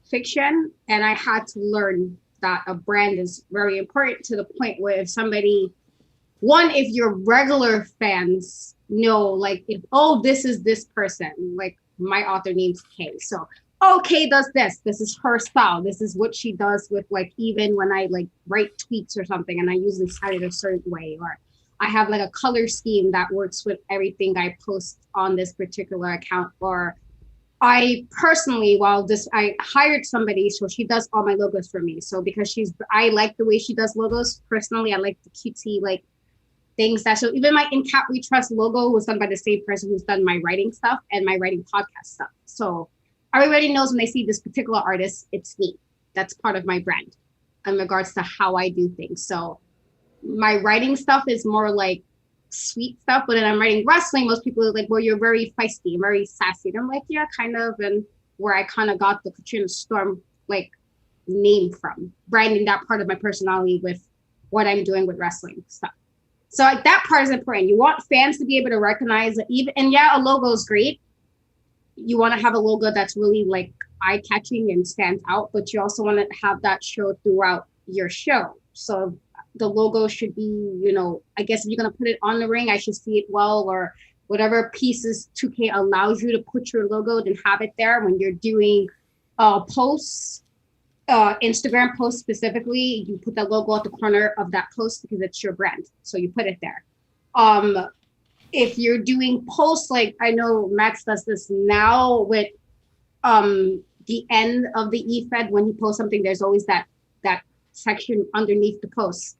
Speaker 3: fiction, and I had to learn that a brand is very important, to the point where if your regular fans know, like, this is this person, like my author name's Kay. So, Kay does this. This is her style. This is what she does with, like, even when I like write tweets or something, and I usually style it a certain way, or I have like a color scheme that works with everything I post on this particular account, or I personally, I hired somebody, so she does all my logos for me. So because I like the way she does logos. Personally, I like the cutesy like things that. So even my In Cat We Trust logo was done by the same person who's done my writing stuff and my writing podcast stuff. So everybody knows when they see this particular artist, it's me. That's part of my brand in regards to how I do things. So my writing stuff is more like sweet stuff, but then I'm writing wrestling, most people are like, well, you're very feisty, very sassy. And I'm like, yeah, kind of. And where I kind of got the Katrina Storm like name from, branding that part of my personality with what I'm doing with wrestling stuff. So like that part is important. You want fans to be able to recognize that and a logo is great. You want to have a logo that's really like eye-catching and stands out, but you also want to have that show throughout your show. So the logo should be, I guess if you're going to put it on the ring, I should see it well, or whatever pieces 2K allows you to put your logo, then have it there when you're doing posts, Instagram posts specifically. You put that logo at the corner of that post because it's your brand. So you put it there. If you're doing posts, like I know Max does this now with the end of the EFED, when he posts something, there's always that section underneath the post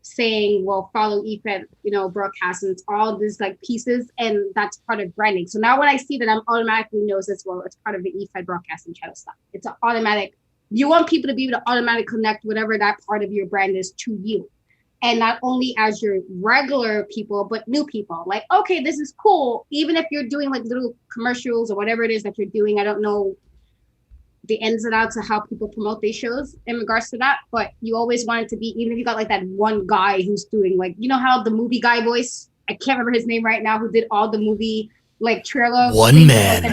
Speaker 3: saying, well, follow EFED, broadcast, and it's all these like pieces, and that's part of branding. So now when I see that, I'm automatically knows as well, it's part of the EFED broadcasting channel stuff. It's an automatic. You want people to be able to automatically connect whatever that part of your brand is to you. And not only as your regular people, but new people. Like, okay, this is cool. Even if you're doing like little commercials or whatever it is that you're doing, I don't know the ins and outs of how people promote these shows in regards to that, but you always want it to be, even if you got like that one guy who's doing like, how the movie guy voice, I can't remember his name right now, who did all the movie like trailer.
Speaker 4: One man,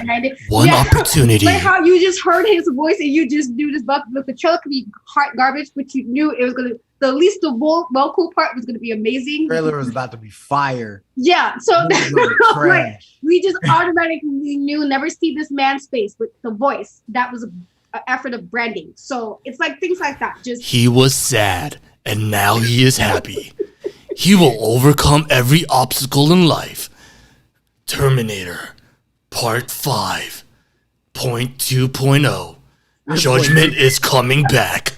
Speaker 4: one opportunity.
Speaker 3: Like how you just heard his voice and you just knew this, but the trailer could be hot garbage, but you knew it was going to, the least the well cool part was going to be amazing.
Speaker 2: Trailer was about to be fire.
Speaker 3: Yeah, so like, we just automatically knew, never see this man's face with the voice. That was an effort of branding. So it's like things like that.
Speaker 4: He was sad, and now he is happy. He will overcome every obstacle in life. Terminator, Part 5, Point 2.0. Judgment is coming back.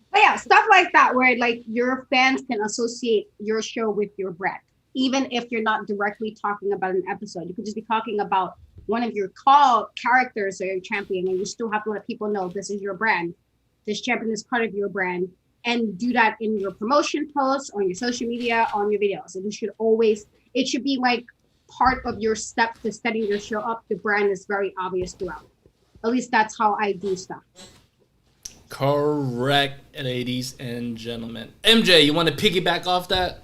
Speaker 3: But yeah, stuff like that where like your fans can associate your show with your brand. Even if you're not directly talking about an episode, you could just be talking about one of your call characters or your champion, and you still have to let people know this is your brand. This champion is part of your brand, and do that in your promotion posts, on your social media, on your videos. And it should be like part of your step to setting your show up. The brand is very obvious throughout. At least that's how I do stuff.
Speaker 1: Correct, ladies and gentlemen. MJ, you want to piggyback off that?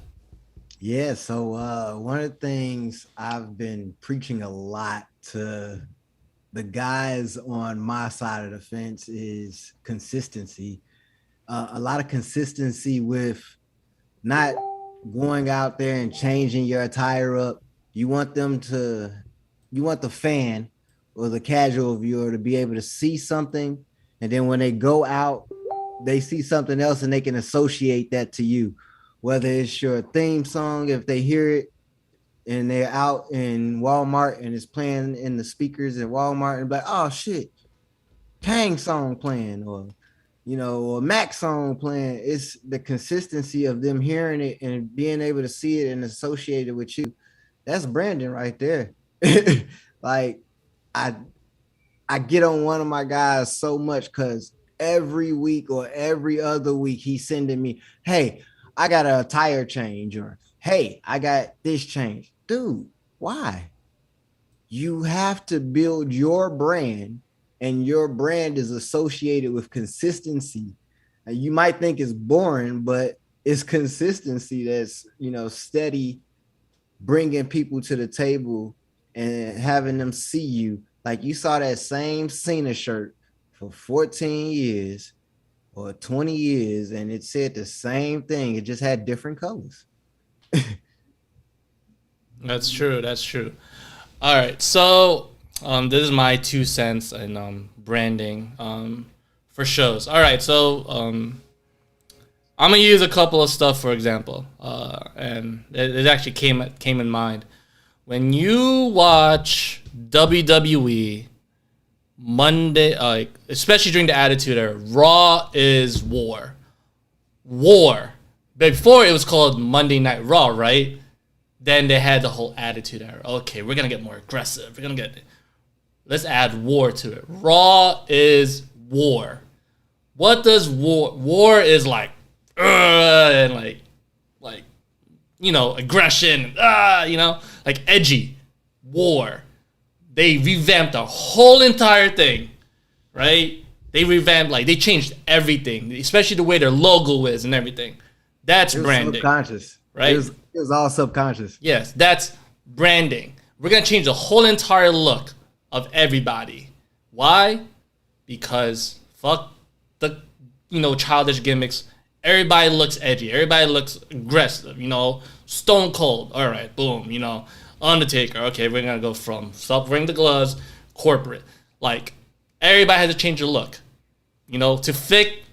Speaker 2: Yeah, so one of the things I've been preaching a lot to the guys on my side of the fence is consistency. A lot of consistency with not going out there and changing your attire up. You want the fan or the casual viewer to be able to see something, and then when they go out, they see something else and they can associate that to you. Whether it's your theme song, if they hear it and they're out in Walmart and it's playing in the speakers at Walmart and be like, oh shit, Kang song playing, or or Mac song playing. It's the consistency of them hearing it and being able to see it and associate it with you. That's branding right there. Like I get on one of my guys so much because every week or every other week he's sending me, hey, I got a tire change, or hey, I got this change. Dude, why? You have to build your brand, and your brand is associated with consistency. And you might think it's boring, but it's consistency that's, steady, bringing people to the table and having them see you. Like you saw that same Cena shirt for 14 years or 20 years, and it said the same thing. It just had different colors.
Speaker 1: That's true. All right. So this is my 2 cents in branding for shows. All right. So I'm going to use a couple of stuff, for example, and it actually came in mind.
Speaker 4: when you watch WWE Monday, especially during the Attitude Era, Raw is war. War. Before it was called Monday Night Raw, right? Then they had the whole Attitude Era. Okay, we're gonna get more aggressive. Let's add war to it. Raw is war. What does war? War is like, and like, aggression. Like edgy. War. They revamped the whole entire thing, right? They changed everything, especially the way their logo is and everything. That's branding.
Speaker 2: Subconscious,
Speaker 4: right?
Speaker 2: It was all subconscious.
Speaker 4: Yes, that's branding. We're gonna change the whole entire look of everybody. Why? Because fuck the childish gimmicks. Everybody looks edgy. Everybody looks aggressive. Stone Cold. All right, boom. Undertaker. Okay, we're gonna go from stop wearing the gloves, corporate. Like everybody has to change their look. To fit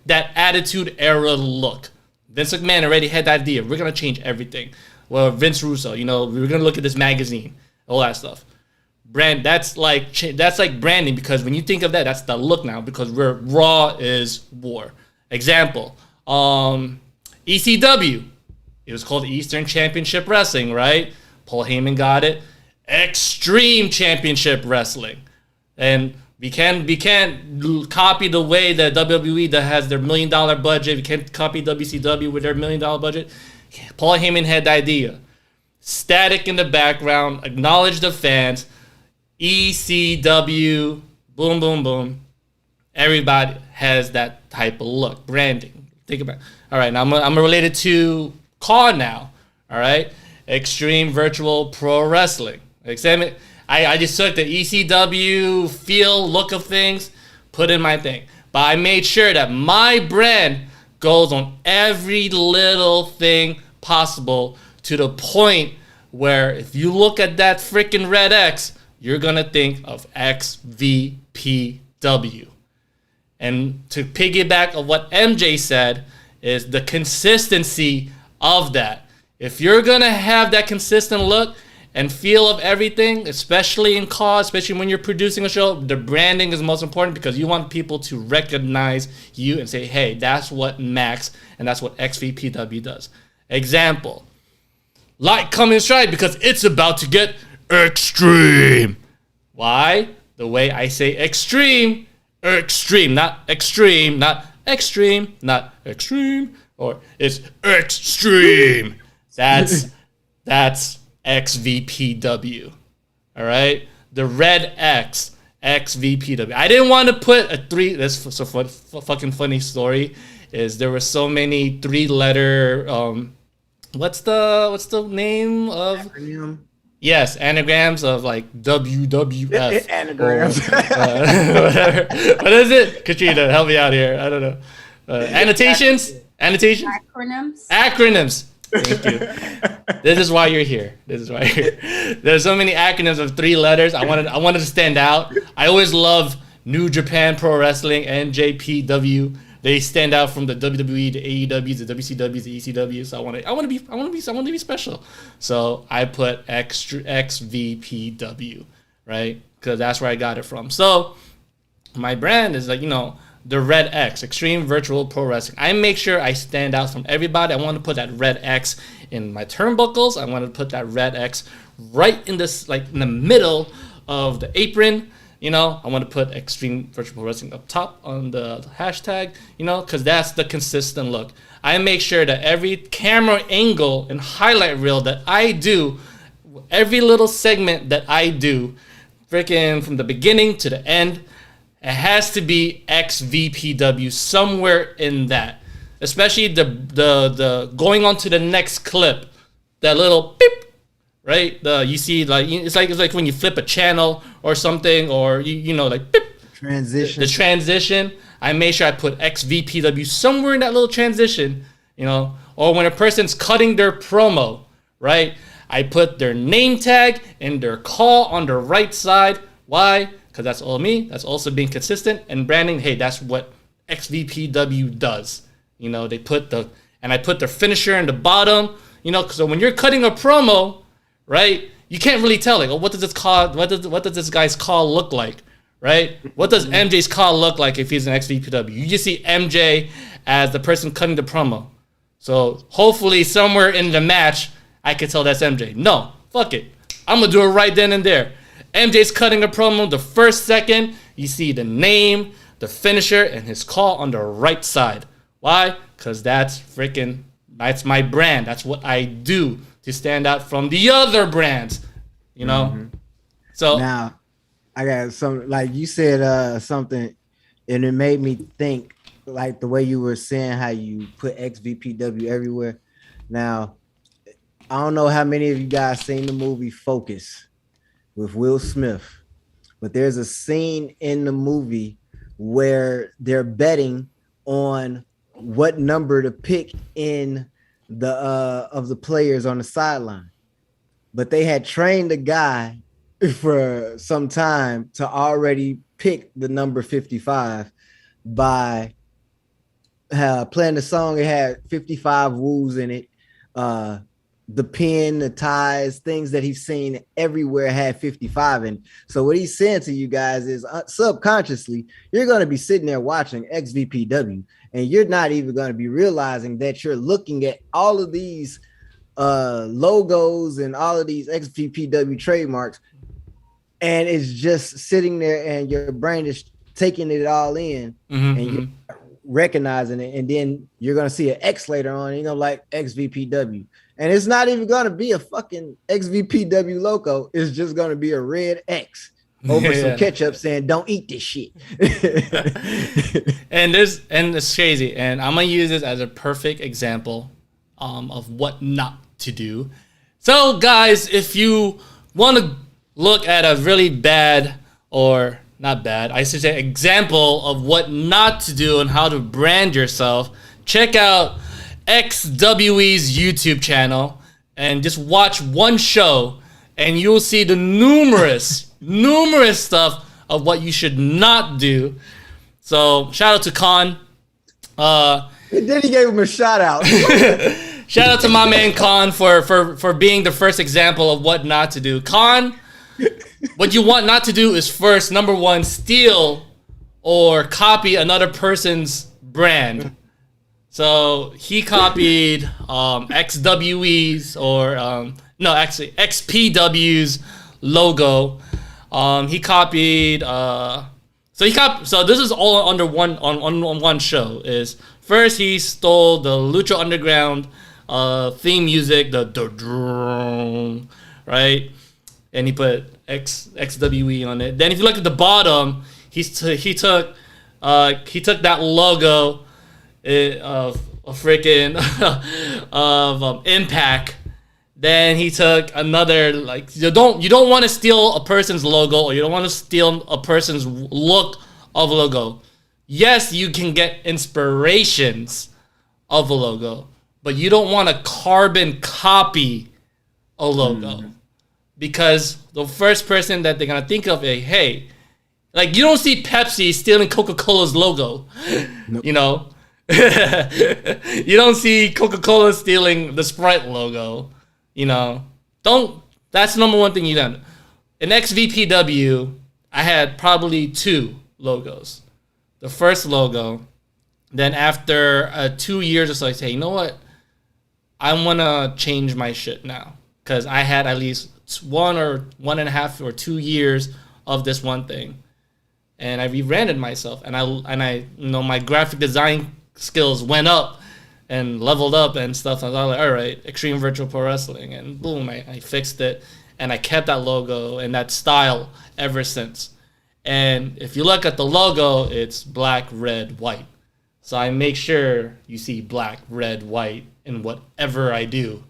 Speaker 4: that Attitude Era look. Vince McMahon already had that idea. We're gonna change everything. Well, Vince Russo. We're gonna look at this magazine, all that stuff. That's like branding, because when you think of that, that's the look now, because Raw is war. Example, ECW. It was called Eastern Championship Wrestling, right? Paul Heyman got it. Extreme Championship Wrestling. And we can't copy the way that WWE that has their $1 million budget. We can't copy WCW with their $1 million budget. Paul Heyman had the idea. Static in the background, acknowledge the fans. ECW, boom, boom, boom. Everybody has that type of look. Branding. Think about it. All right, now I'm related to CAW now. All right, Extreme Virtual Pro Wrestling. Examine. I just took the ECW feel, look of things, put in my thing. But I made sure that my brand goes on every little thing possible, to the point where if you look at that freaking red X, you're going to think of XVPW. And to piggyback of what MJ said is the consistency of that. If you're going to have that consistent look and feel of everything, especially in cause, especially when you're producing a show, the branding is most important, because you want people to recognize you and say, hey, that's what Max and that's what XVPW does. Example, light coming stride, because it's about to get extreme. Why? The way I say extreme, not extreme, not extreme, not extreme, or it's extreme. That's XVPW. All right? The red X, XVPW. I didn't want to put a 3. That's so fucking funny story. Is there were so many 3-letter what's the name of
Speaker 2: Acronym.
Speaker 4: Yes, anagrams of like WWF.
Speaker 2: Anagrams.
Speaker 4: Whatever. What is it? Katrina, help me out here. I don't know. Annotations?
Speaker 3: Acronyms.
Speaker 4: Thank you. This is why you're here. There's so many acronyms of 3 letters. I wanted to stand out. I always love New Japan Pro Wrestling, NJPW. They stand out from the WWE, the AEWs, the WCWs, the ECWs. So I want to be special. So I put XVPW, right? Because that's where I got it from. So my brand is like, the red X, Extreme Virtual Pro Wrestling. I make sure I stand out from everybody. I want to put that red X in my turnbuckles. I want to put that red X right in this, like in the middle of the apron. I want to put Extreme Virtual Pro Wrestling up top on the hashtag, because that's the consistent look. I make sure that every camera angle and highlight reel that I do, every little segment that I do, freaking from the beginning to the end, it has to be XVPW somewhere in that. Especially the going on to the next clip, that little beep. Right, you see, like it's like when you flip a channel or something, or like beep,
Speaker 2: Transition.
Speaker 4: The transition. I made sure I put XVPW somewhere in that little transition, or when a person's cutting their promo, right? I put their name tag and their call on the right side. Why? Because that's all me. That's also being consistent and branding. Hey, that's what XVPW does. I put their finisher in the bottom.
Speaker 1: You know, so when you're cutting a promo, right, you can't really tell, like, oh, what does this guy's call look like, right? What does MJ's call look like if he's an ex-VPW? You just see MJ as the person cutting the promo. So hopefully somewhere in the match, I can tell that's MJ. No, fuck it. I'm going to do it right then and there. MJ's cutting a promo. The first second, you see the name, the finisher, and his call on the right side. Why? Because that's my brand. That's what I do to stand out from the other brands, you know? Mm-hmm. So
Speaker 2: now, I got some, like you said something, and it made me think, like the way you were saying how you put ex-VPW everywhere. Now, I don't know how many of you guys seen the movie Focus with Will Smith, but there's a scene in the movie where they're betting on what number to pick in the of the players on the sideline. But they had trained a guy for some time to already pick the number 55 by playing the song. It had 55 woos in it. The pin, the ties, things that he's seen everywhere had 55 in. So what he's saying to you guys is subconsciously, you're going to be sitting there watching ex-VPW, and you're not even going to be realizing that you're looking at all of these logos and all of these ex-VPW trademarks, and it's just sitting there, and your brain is taking it all in, and you're recognizing it, and then you're going to see an X later on, and you're going to like ex-VPW. And it's not even going to be a fucking ex-VPW logo. It's just going to be a red X over some ketchup saying, don't eat this shit.
Speaker 1: and it's crazy. And I'm going to use this as a perfect example of what not to do. So, guys, if you want to look at a really bad, or not bad, I should say example of what not to do and how to brand yourself, check out XWE's YouTube channel and just watch one show, and you'll see the numerous stuff of what you should not do. So shout out to Khan.
Speaker 2: Then he gave him a shout out.
Speaker 1: Shout out to my man Khan for being the first example of what not to do. Khan, what you want not to do is first, number one, steal or copy another person's brand. So he copied XWE's XPW's logo. He copied so this is all under one on one show. Is first he stole the Lucha Underground theme music, the drum, right? And he put XWE on it. Then if you look at the bottom, he took that logo of Impact. Then he took another, like, you don't want to steal a person's logo, or you don't want to steal a person's look of a logo. Yes, you can get inspirations of a logo, but you don't want to carbon copy a logo, because the first person that they're gonna think of is, hey, like, you don't see Pepsi stealing Coca-Cola's logo. Nope. You know. You don't see Coca-Cola stealing the Sprite logo, you know. That's number one thing you done. In ex-VPW, I had probably 2 logos. The first logo, then after 2 years or so, I say, you know what? I want to change my shit now, because I had at least 1 or 1.5 or 2 years of this one thing, and I rebranded myself, and I my graphic design skills went up and leveled up and stuff. I was like, all right, Extreme Virtual Pro Wrestling, and boom, I fixed it, and I kept that logo and that style ever since. And if you look at the logo, it's black, red, white. So I make sure you see black, red, white in whatever I do,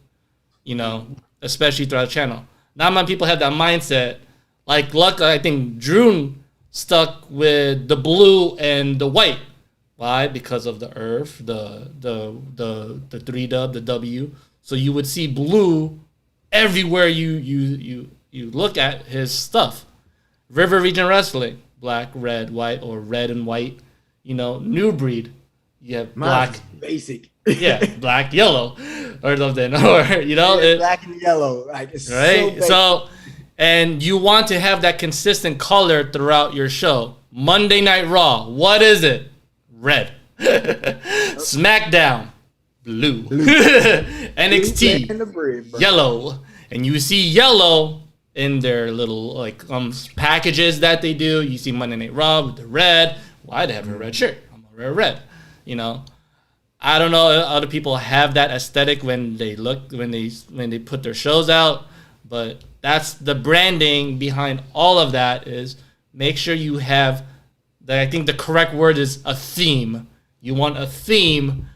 Speaker 1: you know, especially throughout the channel. Not many people have that mindset. Like, I think Drew stuck with the blue and the white. Why? Because of the Earth, the 3-dub, the W. So you would see blue everywhere you look at his stuff. River Region Wrestling, black, red, white, or red and white. You know, New Breed, you have black.
Speaker 2: Basic.
Speaker 1: Yeah, black, yellow.
Speaker 4: or something, or
Speaker 2: black and yellow, like it's
Speaker 4: right.
Speaker 2: so
Speaker 4: And you want to have that consistent color throughout your show. Monday Night Raw, what is it? Red. SmackDown, blue. NXT,
Speaker 2: and the bread, bro.
Speaker 4: yellow. And you see yellow in their little like packages that they do. You see Monday Night Raw with the red. Why they have a red shirt? I'm gonna wear red. I don't know if other people have that aesthetic when they put their shows out, but that's the branding behind all of that. Is make sure you have I think the correct word is a theme. You want a theme,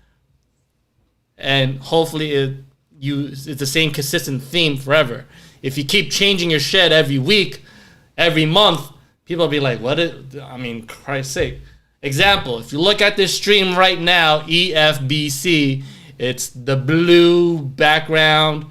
Speaker 4: and hopefully it's the same consistent theme forever. If you keep changing your shit every week, every month, people will be like, Christ's sake. Example, if you look at this stream right now, EFBC, it's the blue background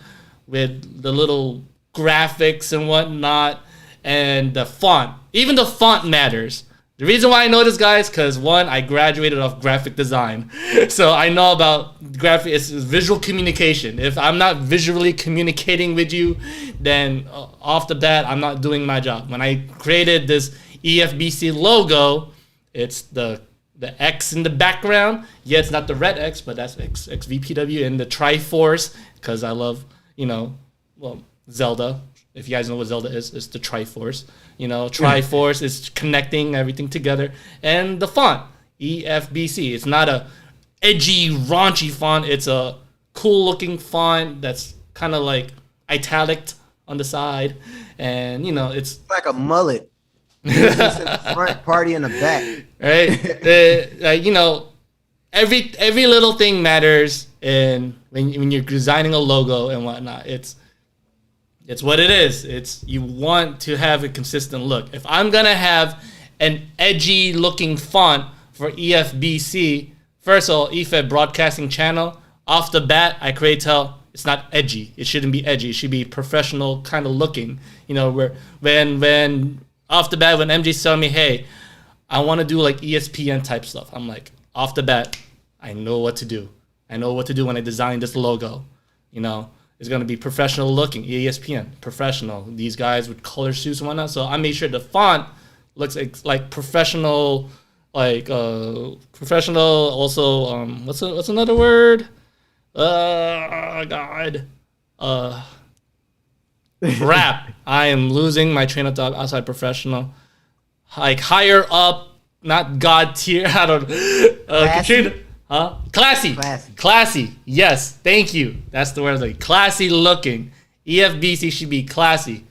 Speaker 4: with the little graphics and whatnot, and the font. Even the font matters. The reason why I know this, guys, because one, I graduated off graphic design. So I know about graphic, it's visual communication. If I'm not visually communicating with you, then off the bat, I'm not doing my job. When I created this EFBC logo, it's the X in the background. Yeah, it's not the red X, but that's XVPW and the Triforce, because I love, Zelda. If you guys know what Zelda is, it's the Triforce. Triforce is connecting everything together. And the font, EFBC. It's not a edgy, raunchy font. It's a cool-looking font that's kind of like italic on the side. And, it's
Speaker 2: like a mullet. It's in the front, party in the back.
Speaker 4: Right? Every little thing matters. And when you're designing a logo and whatnot, it's what it is. You want to have a consistent look. If I'm going to have an edgy looking font for EFBC, first of all, EFB Broadcasting Channel, off the bat, I create tell it's not edgy. It shouldn't be edgy. It should be professional kind of looking. Where when off the bat, when MJ's telling me, hey, I want to do like ESPN type stuff, I'm like, off the bat, I know what to do. I know what to do when I design this logo. It's going to be professional looking, ESPN, professional. These guys with color suits and whatnot. So I made sure the font looks like professional, professional. Also, what's another word? Rap. I am losing my train of thought outside professional. Like higher up, not God tier. I don't. Katrina. Huh? Classy. Yes, thank you. That's the word. Like classy looking. EFBC should be classy.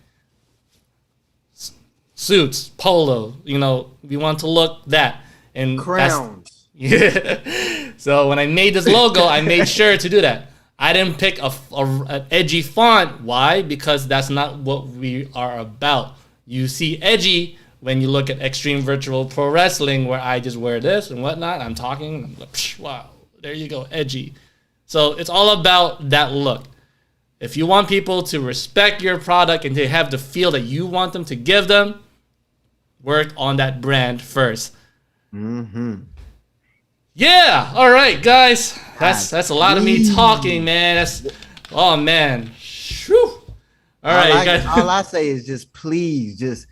Speaker 4: Suits, polo. We want to look that. And
Speaker 2: crowns.
Speaker 4: Yeah. So when I made this logo, I made sure to do that. I didn't pick an edgy font. Why? Because that's not what we are about. You see edgy when you look at Extreme Virtual Pro Wrestling, where I just wear this and whatnot, I'm talking, I'm like, wow, there you go, edgy. So it's all about that look. If you want people to respect your product and to have the feel that you want them to give them, work on that brand first.
Speaker 2: Mm-hmm.
Speaker 4: Yeah, all right, guys. That's a lot of me talking, man. Oh, man. Whew. All right, guys.
Speaker 2: All I say is just please,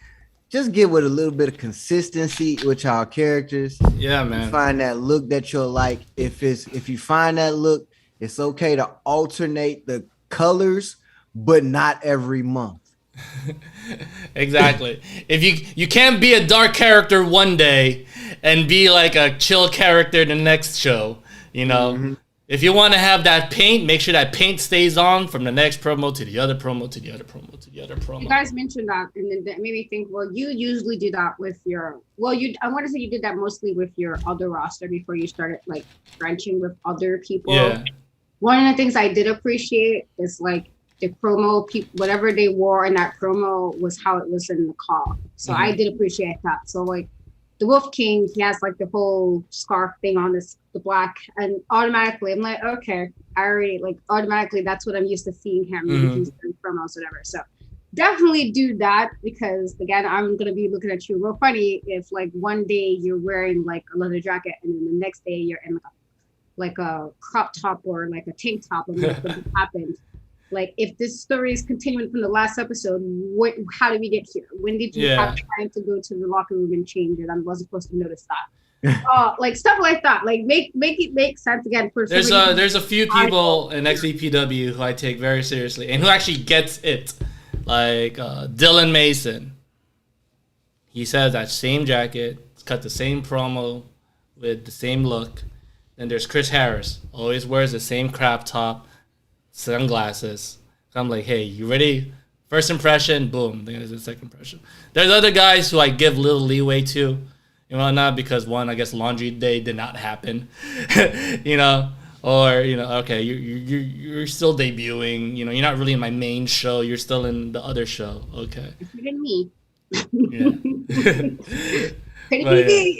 Speaker 2: just get with a little bit of consistency with y'all characters.
Speaker 4: Yeah, man.
Speaker 2: Find that look that you'll like. If you find that look, it's okay to alternate the colors, but not every month.
Speaker 4: Exactly. If you can't be a dark character one day and be like a chill character the next show, Mm-hmm. If you want to have that paint, make sure that paint stays on from the next promo to the other promo to the other promo to the other promo.
Speaker 3: You guys mentioned that, and then that made me think, well, you usually do that with your, I want to say you did that mostly with your other roster before you started like branching with other people.
Speaker 4: Yeah.
Speaker 3: One of the things I did appreciate is like the promo, whatever they wore in that promo was how it was in the call. So I did appreciate that. So like the Wolf King, he has like the whole scarf thing on the black, and automatically I'm like, okay, I already like automatically that's what I'm used to seeing him in promos, whatever. So definitely do that, because again, I'm gonna be looking at you real funny if like one day you're wearing like a leather jacket and then the next day you're in like like a crop top or like a tank top and like what happened. Like if this story is continuing from the last episode, how did we get here? When did you have time to go to the locker room and change it? I wasn't supposed to notice that. Like stuff like that. Like make it make sense again. For
Speaker 1: there's a few people in XVPW who I take very seriously and who actually gets it. Like Dylan Mason. He says that same jacket, cut the same promo with the same look. Then there's Chris Harris, always wears the same crop top, sunglasses. So I'm like, hey, you ready? First impression, boom. Then there's the second impression. There's other guys who I give little leeway to, and whatnot, because one, I guess laundry day did not happen, you know, or you know, okay, you're still debuting, you know, you're not really in my main show, you're still in the other show, okay.
Speaker 3: You're than me.
Speaker 1: Yeah.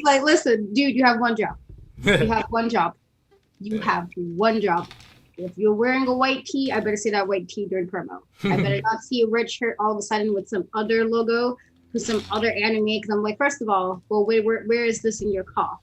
Speaker 3: Like, listen, dude, you have one job. You have one job. You have one job. If you're wearing a white tee, I better see that white tee during promo. I better not see a red shirt all of a sudden with some other logo, with some other anime. Because I'm like, first of all, well, where is this in your call?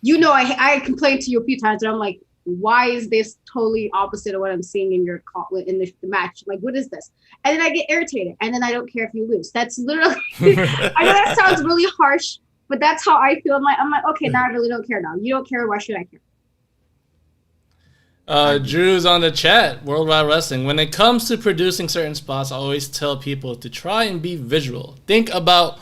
Speaker 3: You know, I complained to you a few times, and I'm like, why is this totally opposite of what I'm seeing in your call in the match? Like, what is this? And then I get irritated, and then I don't care if you lose. That's literally. I know that sounds really harsh, but that's how I feel. I'm like, okay, now I really don't care now. You don't care, why should I care?
Speaker 1: Drew's on the chat, Worldwide Wrestling. When it comes to producing certain spots, I always tell people to try and be visual. Think about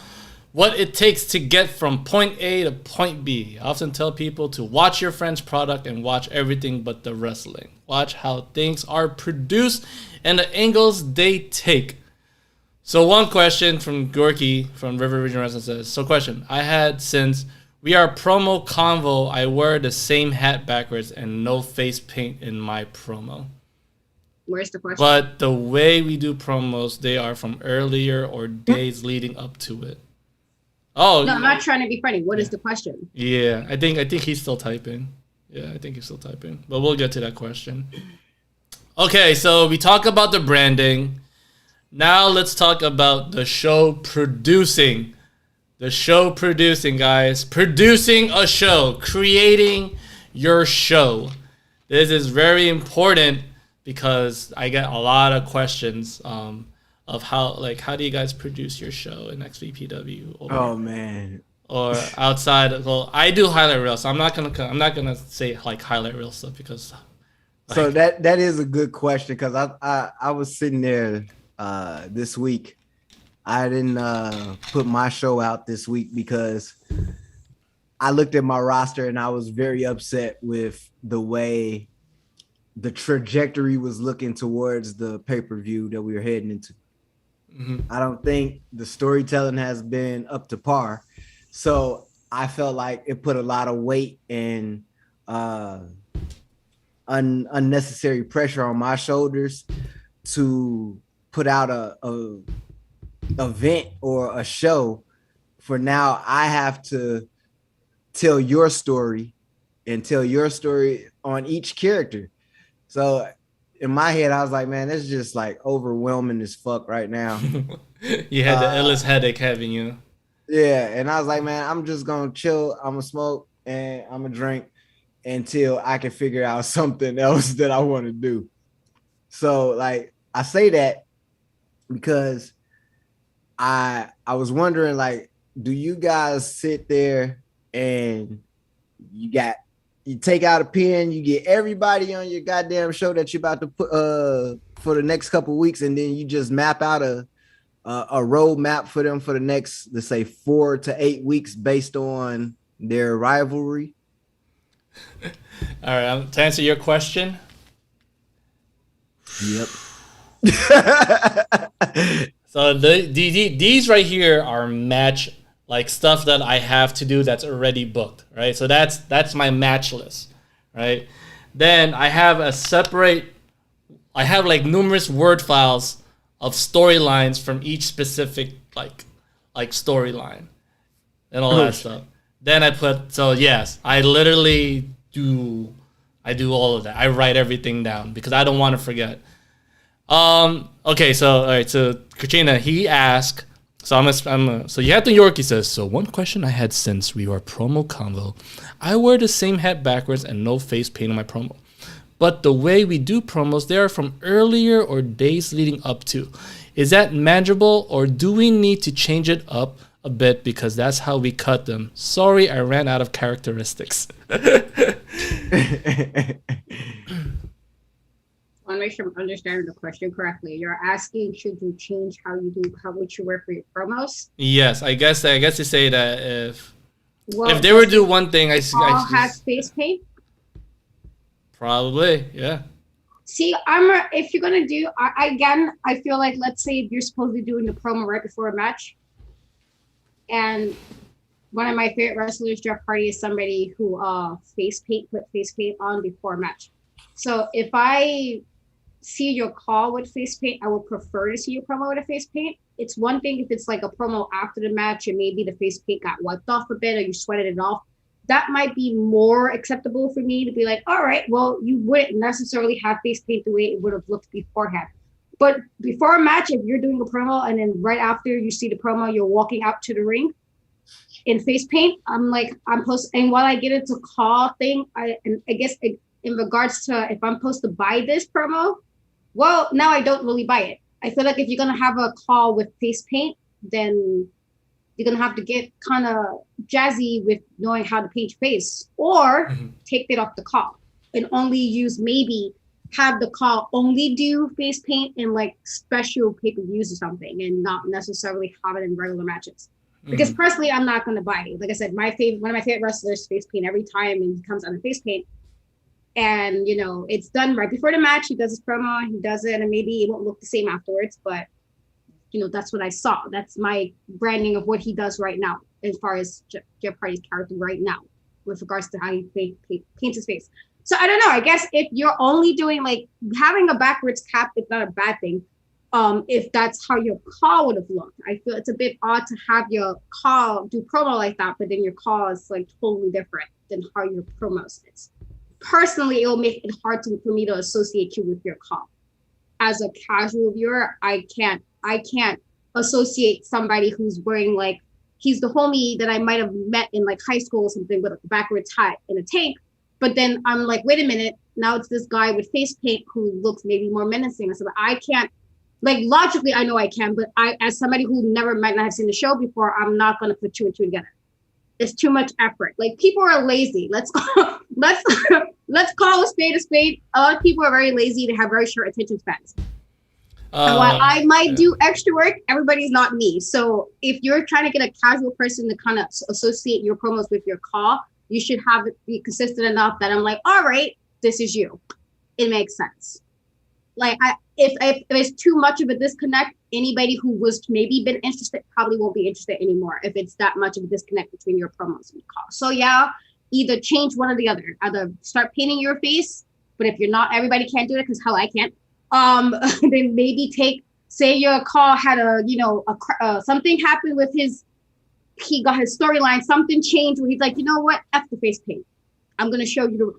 Speaker 1: what it takes to get from point A to point B. I often tell people to watch your friend's product and watch everything but the wrestling. Watch how things are produced and the angles they take. So one question from Gorky from River Region Wrestling says, so question, I had since we are promo convo, I wear the same hat backwards and no face paint in my promo.
Speaker 3: Where's the question?
Speaker 1: But the way we do promos, they are from earlier or days leading up to it. Oh
Speaker 3: no, I'm not trying to be funny. What is the question?
Speaker 1: Yeah, I think he's still typing. Yeah, I think he's still typing. But we'll get to that question. Okay, so we talk about the branding. Now let's talk about the show producing. The show producing, guys. Producing a show. Creating your show. This is very important because I get a lot of questions of how do you guys produce your show in XVPW?
Speaker 2: Oh man.
Speaker 1: Or outside. Well, I do highlight reels, so I'm not gonna say like highlight reel stuff because.
Speaker 2: So that is a good question because I was sitting there this week. I didn't put my show out this week because I looked at my roster and I was very upset with the way the trajectory was looking towards the pay-per-view that we were heading into. Mm-hmm. I don't think the storytelling has been up to par. So I felt like it put a lot of weight and unnecessary pressure on my shoulders to put out a event or a show. For now, I have to tell your story and tell your story on each character. So in my head, I was like, man, that's just like overwhelming as fuck right now.
Speaker 1: You had the illest headache, haven't you?
Speaker 2: Yeah, and I was like, man, I'm just gonna chill. I'm gonna smoke and I'm gonna drink until I can figure out something else that I want to do. So like I say that because I was wondering, like, do you guys sit there and you take out a pen, you get everybody on your goddamn show that you're about to put for the next couple of weeks, and then you just map out a roadmap for them for the next, let's say, 4 to 8 weeks based on their rivalry?
Speaker 1: All right, to answer your question.
Speaker 2: Yep.
Speaker 1: So these right here are match like stuff that I have to do that's already booked, right? So that's my match list, right? Then I have like numerous word files of storylines from each specific like storyline and all that stuff. Then I literally do all of that. I write everything down because I don't want to forget. Okay, so all right, so Katrina, he asked,
Speaker 4: So Yatham Yorkie says, so one question I had since we were promo convo. I wear the same hat backwards and no face paint on my promo. But the way we do promos, they are from earlier or days leading up to. Is that manageable or do we need to change it up a bit because that's how we cut them? Sorry, I ran out of characteristics.
Speaker 3: I want to make sure I'm understanding the question correctly. You're asking, should you change how would you wear for your promos?
Speaker 4: Yes, I guess they say that if they were to do one thing, I
Speaker 3: has face paint.
Speaker 4: Probably, yeah.
Speaker 3: See, if you're gonna do, I feel like, let's say if you're supposed to be doing the promo right before a match, and one of my favorite wrestlers, Jeff Hardy, is somebody who put face paint on before a match. So if I see your call with face paint, I would prefer to see your promo with a face paint. It's one thing if it's like a promo after the match and maybe the face paint got wiped off a bit or you sweated it off. That might be more acceptable for me to be like, all right, well, you wouldn't necessarily have face paint the way it would have looked beforehand. But before a match, if you're doing a promo and then right after you see the promo, you're walking out to the ring in face paint, and while I get into call thing, I guess in regards to if I'm supposed to buy this promo, well, now I don't really buy it. I feel like if you're going to have a call with face paint, then you're going to have to get kind of jazzy with knowing how to paint your face, or take it off the call and only have the call only do face paint in like special pay-per-views or something and not necessarily have it in regular matches. Because personally, I'm not going to buy it. Like I said, one of my favorite wrestlers face paint every time and he comes on a face paint. And, it's done right before the match. He does his promo, he does it, and maybe it won't look the same afterwards. But, that's what I saw. That's my branding of what he does right now, as far as Jeff Hardy's character right now, with regards to how he paints his face. So I don't know. I guess if you're only doing like having a backwards cap, it's not a bad thing. If that's how your call would have looked. I feel it's a bit odd to have your call do promo like that, but then your call is like totally different than how your promos is. Personally, it will make it hard for me to associate you with your call. As a casual viewer, I can't associate somebody who's wearing like, he's the homie that I might have met in like high school or something with a backwards hat and a tank. But then I'm like, wait a minute, now it's this guy with face paint who looks maybe more menacing or something. I can't, like logically, I know I can, but as somebody who might not have seen the show before, I'm not going to put two and two together. It's too much effort. Like people are lazy. Let's call a spade a spade. A lot of people are very lazy. They have very short attention spans. And while I might do extra work, everybody's not me. So if you're trying to get a casual person to kind of associate your promos with your call, you should have it be consistent enough that I'm like, all right, this is you. It makes sense. Like if there's too much of a disconnect, anybody who was maybe been interested probably won't be interested anymore if it's that much of a disconnect between your promos and your call. So yeah, either change one or the other. Either start painting your face, but if you're not, everybody can't do it because hell, I can't. Then maybe say your call had something happened with he got his storyline, something changed where he's like, you know what, F the face paint. I'm going to show you the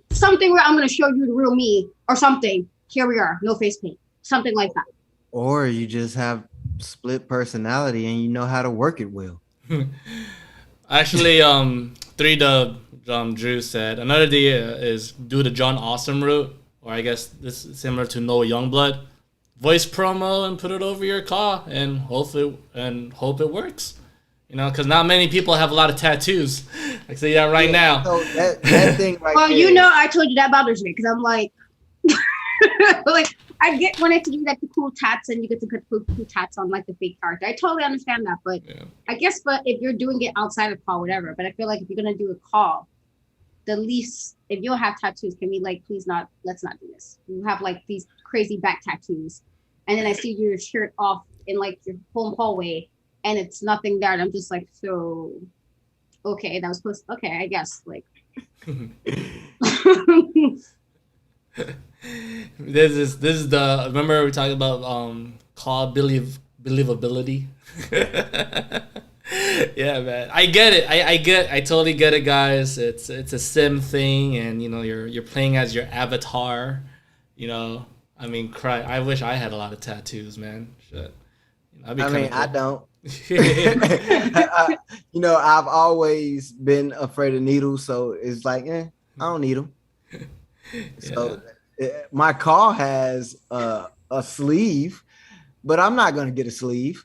Speaker 3: real me or something. Here we are, no face paint, something like that.
Speaker 2: Or you just have split personality and you know how to work it well.
Speaker 4: Actually, 3Dub Drew said another idea is do the John Awesome route, or I guess this is similar to Noah Youngblood. Voice promo and put it over your call and hope it works. Because not many people have a lot of tattoos. I can say that right now.
Speaker 2: So that thing right
Speaker 3: well,
Speaker 2: there.
Speaker 3: I told you that bothers me because I'm like, like I get wanted to do like the cool tats and you get to put cool tats on like the fake character. I totally understand that, but yeah. I guess, but if you're doing it outside of call, whatever. But I feel like if you're gonna do a call, the least if you'll have tattoos, can we like please not? Let's not do this. You have like these crazy back tattoos, and then I see your shirt off in like your home hallway, and it's nothing there, and I'm just like, so okay, that was supposed. Okay, I guess like.
Speaker 4: This is the remember we talked about call believability. Yeah, man, I get it. I totally get it, guys. It's a sim thing, and you're playing as your avatar. I mean, I wish I had a lot of tattoos, man. Shit.
Speaker 2: I mean, I don't. I've always been afraid of needles, so it's like, I don't need them. So my car has a sleeve, but I'm not gonna get a sleeve.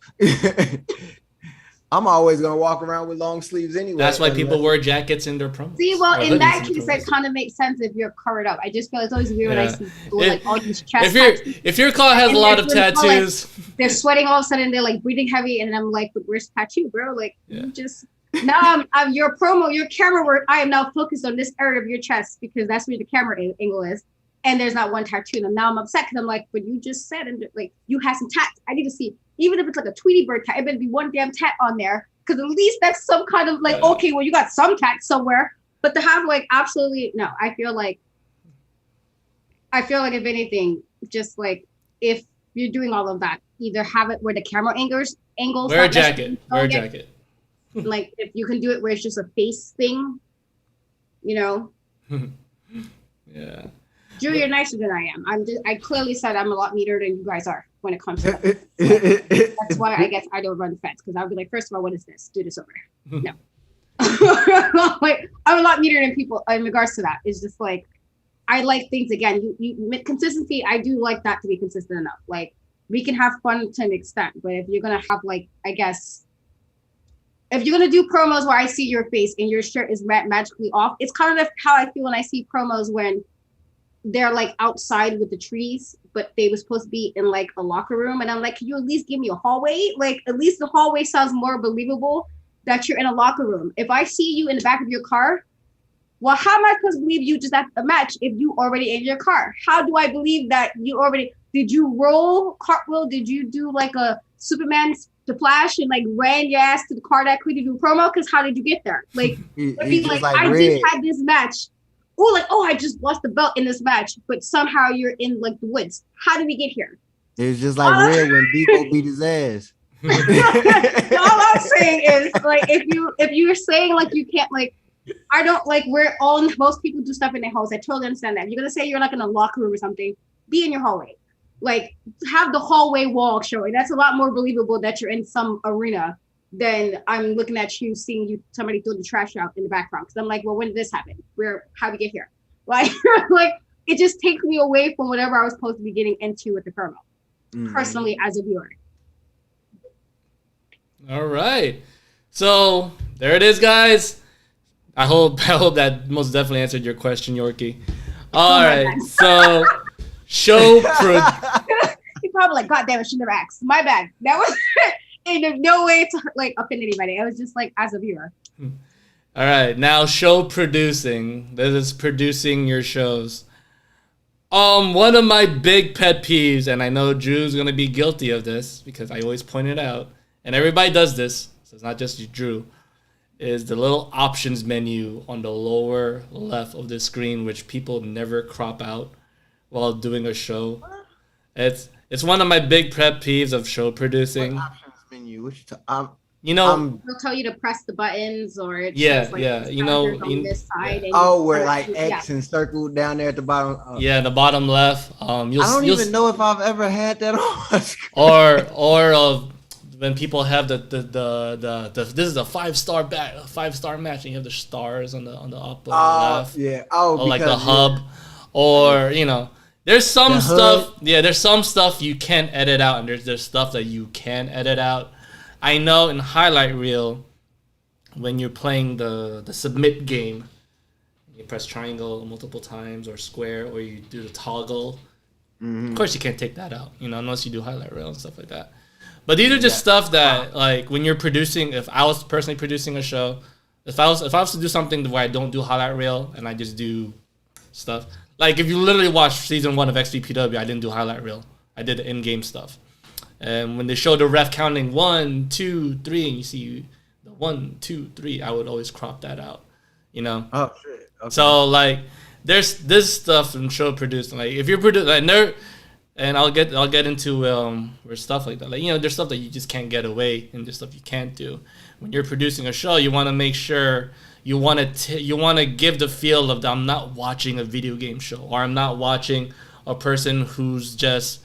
Speaker 2: I'm always gonna walk around with long sleeves anyway.
Speaker 1: That's why people wear jackets in their promos.
Speaker 3: See, well, in that case, that kind of makes sense if you're covered up. I just feel it's always weird when I see people with like all these chest tattoos.
Speaker 1: If your car has a lot of tattoos,
Speaker 3: they're sweating all of a sudden. They're like breathing heavy, and I'm like, "Where's the tattoo, bro?" Like, you just now I'm your promo, your camera work. I am now focused on this area of your chest because that's where the camera angle is, and there's not one tattoo. And now I'm upset because I'm like, "But you just said, and like, you have some tats. I need to see." Even if it's like a Tweety Bird tat, it better be one damn tat on there. Because at least that's some kind of like, okay, well, you got some tat somewhere. But to have like absolutely no, I feel like if anything, just like if you're doing all of that, either have it where the camera angles.
Speaker 1: Wear a jacket. Wear a jacket.
Speaker 3: Like if you can do it where it's just a face thing, Yeah. Drew, you're nicer than I am. I clearly said I'm a lot neater than you guys are when it comes to that. That's why I guess I don't run fence, because I'll be like, first of all, what is this? Do this over. No. Like, I'm a lot neater than people in regards to that. It's just like, I like things, again, you consistency, I do like that to be consistent enough. Like, we can have fun to an extent, but if you're going to have like, I guess, if you're going to do promos where I see your face and your shirt is magically off, it's kind of how I feel when I see promos when they're like outside with the trees, but they were supposed to be in like a locker room. And I'm like, can you at least give me a hallway? Like, at least the hallway sounds more believable that you're in a locker room. If I see you in the back of your car, well, how am I supposed to believe you just at a match if you already in your car? How do I believe that you already, did you roll cartwheel? Did you do like a Superman to Flash and like ran your ass to the car that quick to do promo? Because how did you get there? Like, I just had this match. I just lost the belt in this match, but somehow you're in like the woods. How did we get here?
Speaker 2: It's just like Red when Debo beat his ass.
Speaker 3: All I'm saying is like if you're saying like you can't, like, I don't like, most people do stuff in their house. I totally understand that. If you're gonna say you're like in a locker room or something, be in your hallway. Like, have the hallway wall showing. That's a lot more believable that you're in some arena than I'm looking at you, seeing somebody throw the trash out in the background. Because I'm like, well, when did this happen? How we get here? Like, it just takes me away from whatever I was supposed to be getting into with the promo, personally, as a viewer.
Speaker 1: All right. So there it is, guys. I hope that most definitely answered your question, Yorkie. All right. So show
Speaker 3: He probably like, God damn it, should never asked. My bad. That was in no way to like offend anybody. It was just like as a viewer.
Speaker 1: All right, now show producing. That is producing your shows. One of my big pet peeves, and I know Drew's gonna be guilty of this because I always point it out, and everybody does this, so it's not just Drew, is the little options menu on the lower left of the screen, which people never crop out while doing a show. It's one of my big pet peeves of show producing.
Speaker 2: What options menu?
Speaker 3: They'll tell you to press the buttons, or it's just like on this side. And
Speaker 2: where like X and circle down there at the bottom.
Speaker 1: The bottom left. I
Speaker 2: don't even know if I've ever had that on.
Speaker 1: or when people have the this is a 5-star match, and you have the stars on the upper left.
Speaker 2: Yeah.
Speaker 1: Or like the hub, or there's some stuff. Yeah, there's some stuff you can't edit out, and there's stuff that you can edit out. I know in highlight reel, when you're playing the submit game, you press triangle multiple times or square, or you do the toggle. Mm-hmm. Of course, you can't take that out, unless you do highlight reel and stuff like that. But these are just stuff that, like, when you're producing. If I was personally producing a show, if I was to do something where I don't do highlight reel and I just do stuff, like if you literally watch season 1 of XVPW, I didn't do highlight reel. I did the in-game stuff. And when they show the ref counting 1, 2, 3, and you see the 1, 2, 3, I would always crop that out,
Speaker 2: Oh shit. Okay.
Speaker 1: So like, there's this stuff in show producing. Like if you're producing, and I'll get into where stuff like that. Like there's stuff that you just can't get away, and there's stuff you can't do. When you're producing a show, you want to make sure you want to give the feel of I'm not watching a video game show, or I'm not watching a person who's just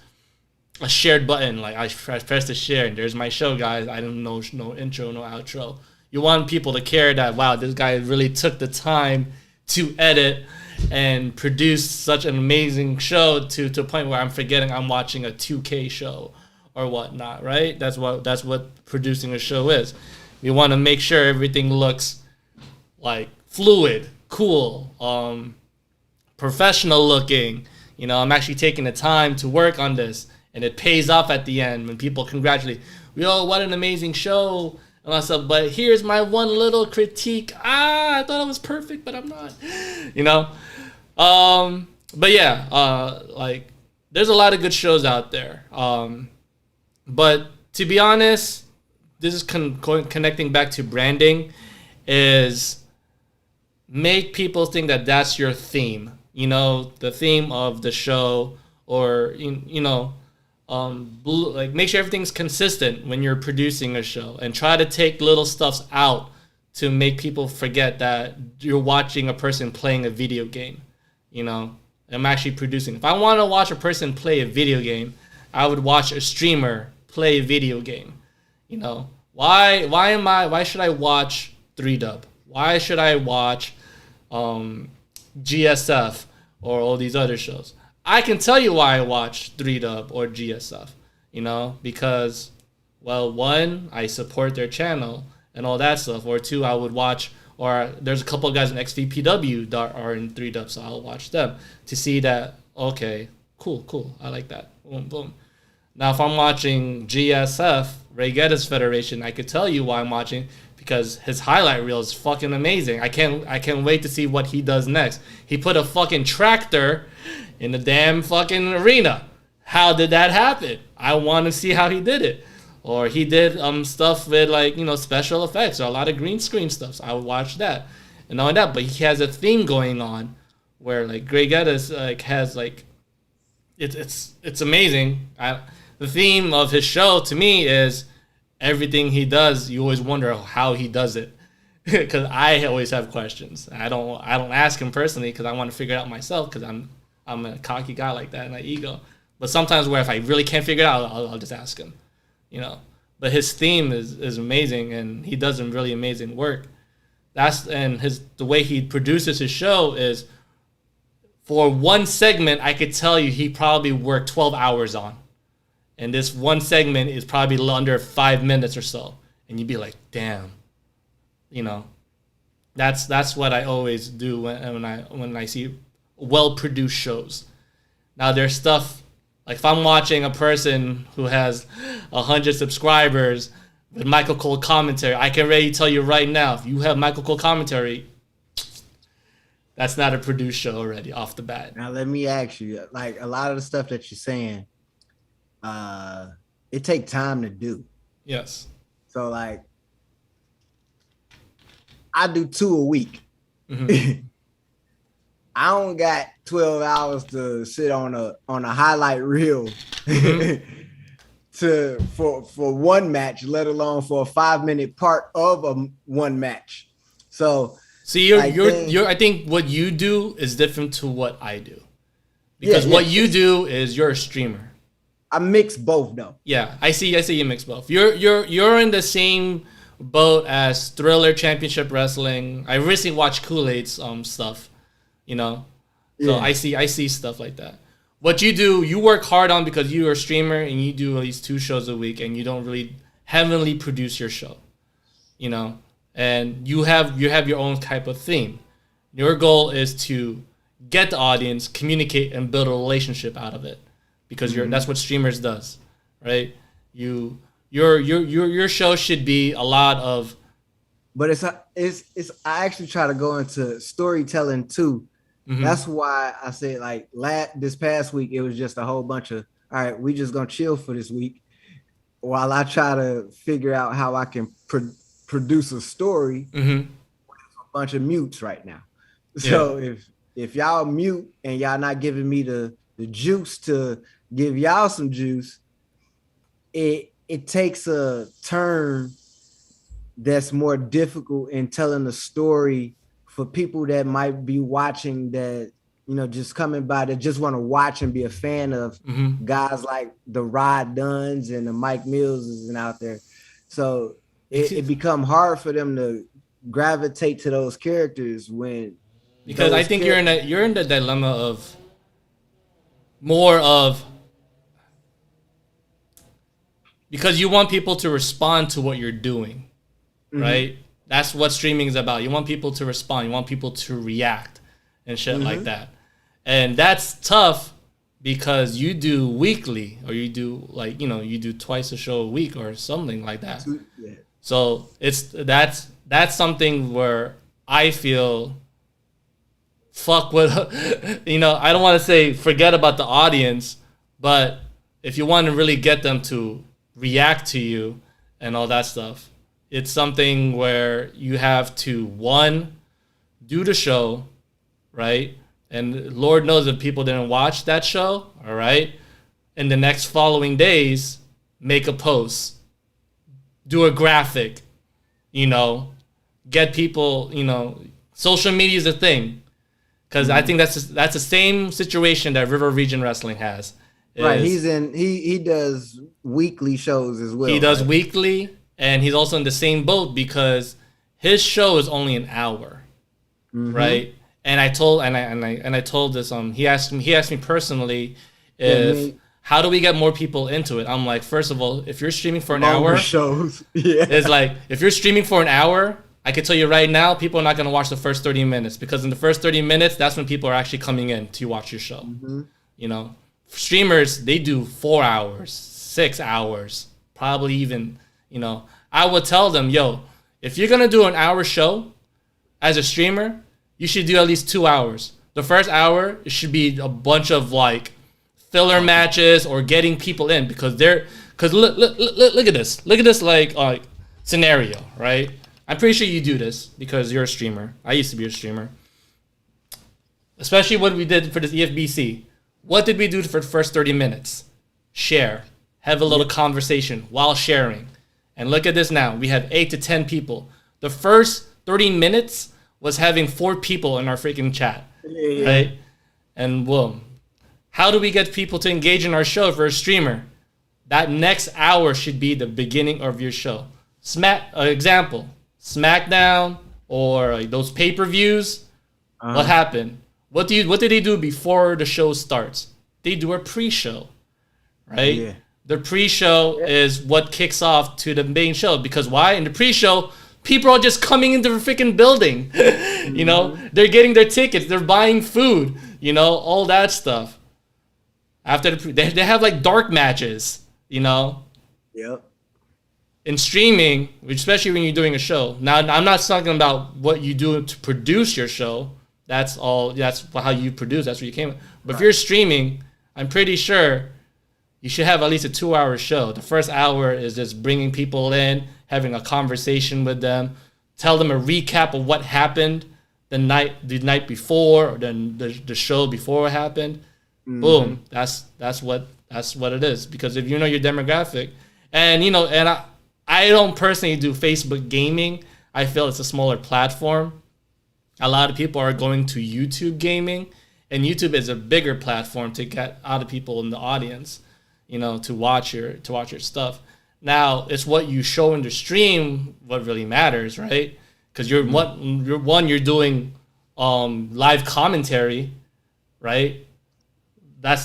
Speaker 4: a shared button. Like I press the share and there's my show, guys. I don't know, no intro, no outro. You want people to care that, wow, this guy really took the time to edit and produce such an amazing show to a point where I'm forgetting I'm watching a 2K show or whatnot, right? That's what producing a show is. We want to make sure everything looks like fluid, cool, professional looking. You know, I'm actually taking the time to work on this, and it pays off at the end when people congratulate. What an amazing show. And I said, but here's my one little critique. I thought it was perfect, but I'm not. You know? But yeah, like, there's a lot of good shows out there. But to be honest, this is connecting back to branding, is make people think that that's your theme. You know, the theme of the show, or, you know, like make sure everything's consistent when you're producing a show, and try to take little stuffs out to make people forget that you're watching a person playing a video game. You know, I'm actually producing. If I want to watch a person play a video game, I would watch a streamer play a video game. You know, why should I watch 3Dub? Why should I watch GSF or all these other shows? I can tell you why I watch 3Dub or GSF, you know, because, well, one, I support their channel and all that stuff, or two, I would watch, or there's a couple of guys in XVPW that are in 3Dub, so I'll watch them to see that, okay, cool, I like that, boom, boom. Now, if I'm watching GSF, Ray Geddes Federation, I could tell you why I'm watching, because his highlight reel is fucking amazing. I can't wait to see what he does next. He put a fucking tractor in the damn fucking arena. How did that happen? I want to see how he did it. Or he did stuff with, like, you know, special effects or a lot of green screen stuff. So I would watch that and all that. But he has a theme going on where, like, Greg Geddes has, like, it's amazing. The theme of his show to me is everything he does. You always wonder how he does it, because I always have questions. I don't ask him personally because I want to figure it out myself, because I'm a cocky guy like that, and my ego. But sometimes where if I really can't figure it out, I'll just ask him, you know. But his theme is amazing, and he does some really amazing work. The way he produces his show is, for one segment, I could tell you he probably worked 12 hours on. And this one segment is probably under 5 minutes or so. And you'd be like, damn, you know, that's what I always do when I see well-produced shows. Now, there's stuff, like if I'm watching a person who has 100 subscribers with Michael Cole commentary, I can already tell you right now, if you have Michael Cole commentary, that's not a produced show already off the bat.
Speaker 2: Now, let me ask you, like, a lot of the stuff that you're saying, it takes time to do.
Speaker 1: Yes.
Speaker 2: So, like, I do 2 a week.
Speaker 1: Mm-hmm.
Speaker 2: I don't got 12 hours to sit on a highlight reel for one match, let alone for a 5-minute part of one match. So
Speaker 1: see, I think what you do is different to what I do, because what you do is you're a streamer.
Speaker 2: I mix both though.
Speaker 1: Yeah, I see you mix both. You're in the same boat as Thriller Championship Wrestling. I recently watched Kool-Aid's stuff, you know. So I see stuff like that. What you do, you work hard on, because you're a streamer and you do at least 2 shows a week, and you don't really heavily produce your show, you know. And you have your own type of theme. Your goal is to get the audience, communicate, and build a relationship out of it, because that's what streamers does, right? Your show should be a lot of,
Speaker 2: but it's I actually try to go into storytelling too. Mm-hmm. That's why I said, like, this past week it was just a whole bunch of, all right, we just gonna chill for this week while I try to figure out how I can produce a story with a bunch of mutes right now. So if y'all mute and y'all not giving me the juice to give y'all some juice, it takes a turn that's more difficult in telling the story for people that might be watching that just coming by that just want to watch and be a fan of guys like the Rod Dunns and the Mike Millses and out there. So it become hard for them to gravitate to those characters
Speaker 1: because I think you're in the dilemma of more of because you want people to respond to what you're doing, right? That's what streaming is about. You want people to respond. You want people to react and shit like that. And that's tough because you do weekly or you do you do twice a show a week or something like that. Yeah. So that's something where I feel fuck with, I don't want to say forget about the audience, but if you want to really get them to react to you and all that stuff, it's something where you have to, one, do the show, right? And Lord knows if people didn't watch that show, all right? In the next following days, make a post, do a graphic, get people, social media is a thing. Because I think that's the same situation that River Region Wrestling has.
Speaker 2: Right, he does weekly shows as well.
Speaker 1: He does weekly, and he's also in the same boat because his show is only an hour, right? And I told this he asked me personally how do we get more people into it? I'm like, first of all, if you're streaming for an hour,
Speaker 2: shows, it's
Speaker 1: like if you're streaming for an hour, I can tell you right now, people are not going to watch the first 30 minutes because in the first 30 minutes, that's when people are actually coming in to watch your show. Streamers, they do 4 hours, 6 hours, probably even, I would tell them, if you're going to do an hour show as a streamer, you should do at least 2 hours. The first hour, it should be a bunch of filler matches or getting people in because look at this. Look at this scenario, right? I'm pretty sure you do this because you're a streamer. I used to be a streamer. Especially what we did for this EFBC. What did we do for the first 30 minutes? Share. Have a little conversation while sharing. And look at this now. We have 8 to 10 people. The first 30 minutes was having 4 people in our freaking chat. Right? And boom. How do we get people to engage in our show for a streamer? That next hour should be the beginning of your show. Example. SmackDown or those pay-per-views. What happened? What did they do before the show starts? They do a pre-show, right? Yeah. The pre-show is what kicks off to the main show because why? In the pre-show, people are just coming into the freaking building. They're getting their tickets, they're buying food, all that stuff. After they have dark matches,
Speaker 2: Yep.
Speaker 1: In streaming, especially when you're doing a show. Now, I'm not talking about what you do to produce your show. That's how you produce. That's what you came with. But if you're streaming, I'm pretty sure you should have at least a 2-hour show. The first hour is just bringing people in, having a conversation with them, tell them a recap of what happened the night before or the show before it happened. Boom. That's what it is. Because if you know your demographic, and I don't personally do Facebook gaming. I feel it's a smaller platform. A lot of people are going to YouTube gaming, and YouTube is a bigger platform to get other people in the audience, to watch your stuff. Now, it's what you show in the stream what really matters, right? Because you're doing live commentary, right? That's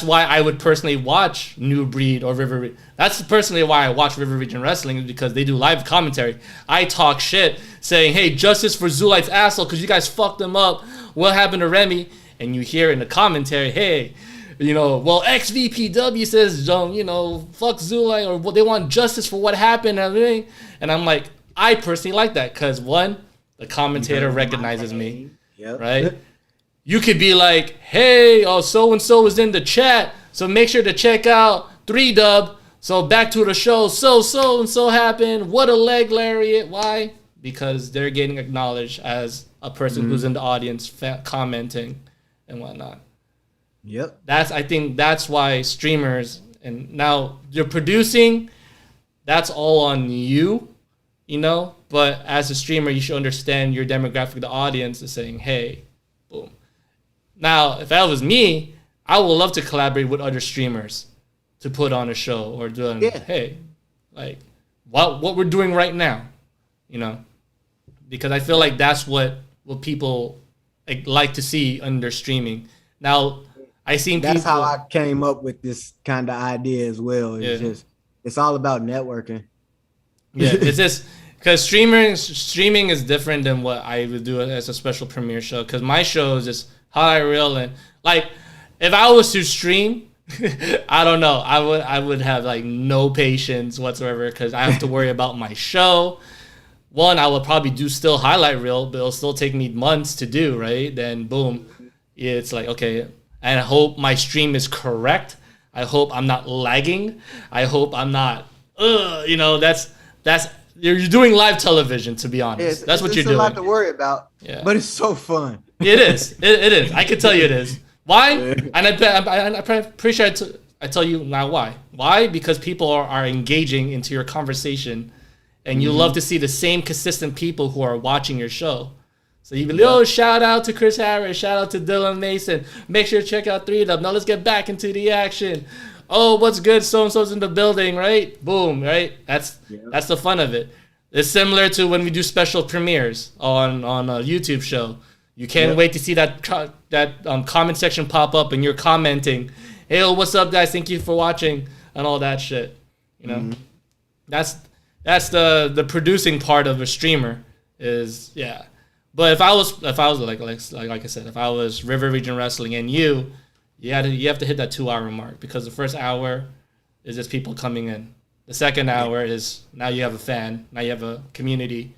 Speaker 1: why I would personally watch New Breed or River Region. That's personally why I watch River Region Wrestling is because they do live commentary. I talk shit saying, hey, justice for Zulite's asshole because you guys fucked him up. What happened to Remy? And you hear in the commentary, hey, XVPW says, fuck Zulite or they want justice for what happened and everything. And I'm like, I personally like that because one, the commentator recognizes me, right? You could be like, hey, so-and-so is in the chat, so make sure to check out 3Dub. So back to the show. So-and-so happened. What a leg lariat. Why? Because they're getting acknowledged as a person who's in the audience commenting and whatnot.
Speaker 2: Yep.
Speaker 1: I think that's why streamers, and now you're producing, that's all on you, But as a streamer, you should understand your demographic, the audience is saying, hey, boom. Now, if that was me, I would love to collaborate with other streamers to put on a show or do hey, like what we're doing right now, you know, because I feel like that's what people like to see under streaming. Now, I seen
Speaker 2: that's
Speaker 1: people,
Speaker 2: how I came up with this kind of idea as well. It's all about networking.
Speaker 1: Yeah, it's just because streaming is different than what I would do as a special premiere show. Because my show is just highlight reel, and like if I was to stream, I don't know, I would have like no patience whatsoever because I have to worry about my show. One, I would probably do still highlight reel, but it'll still take me months to do. Right? Then boom, it's like okay, and I hope my stream is correct. I hope I'm not lagging. I hope I'm not. You know, that's you're doing live television, to be honest. That's what you're doing.
Speaker 2: It's a lot to worry about, but it's so fun.
Speaker 1: It is. It is. I can tell you it is. Why? And I'm pretty sure I tell you now why. Why? Because people are engaging into your conversation, and you love to see the same consistent people who are watching your show. So you be like, oh, shout out to Chris Harris, shout out to Dylan Mason. Make sure to check out 3Dub. Now let's get back into the action. Oh, what's good? So-and-so's in the building, right? Boom, right? That's the fun of it. It's similar to when we do special premieres on a YouTube show. You can't wait to see that comment section pop up and you're commenting, hey, oh, what's up, guys? Thank you for watching and all that shit. You know, that's the producing part of a streamer is, yeah. But if I was like I said, if I was River Region Wrestling and you have to hit that 2-hour mark because the first hour is just people coming in. The second hour is now you have a fan, now you have a community.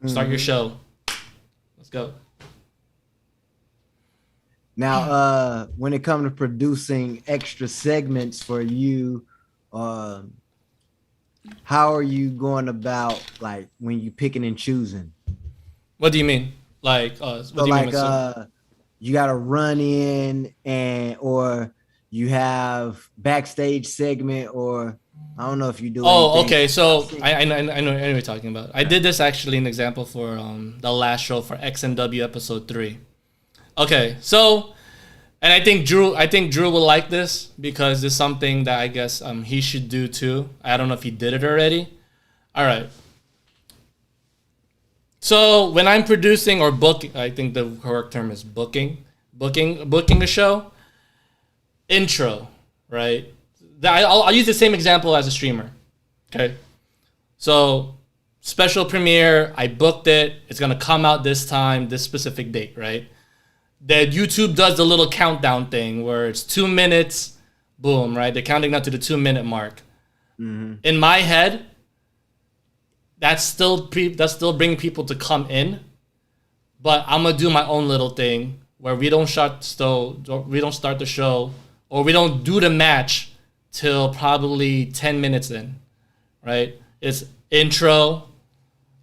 Speaker 1: Start your show. Let's go.
Speaker 2: Now, when it comes to producing extra segments for you, how are you going about like when you picking and choosing?
Speaker 1: What do you mean? Like,
Speaker 2: you got to run in or you have backstage segment, or I don't know if you do.
Speaker 1: Oh,
Speaker 2: anything.
Speaker 1: Okay. So I know what you're talking about. I did this actually an example for the last show for XNW episode 3. Okay, so and I think Drew will like this because it's something that I guess he should do too. I don't know if he did it already. All right. So when I'm producing or booking, I think the correct term is booking a show. Intro, right? I'll use the same example as a streamer. Okay. So special premiere, I booked it. It's gonna come out this time, this specific date, right? That YouTube does the little countdown thing where it's 2 minutes, boom, right? They're counting down to the 2-minute mark. In my head, that's still bringing people to come in, but I'm gonna do my own little thing where we don't start the show, or we don't do the match till probably 10 minutes in, right? It's intro,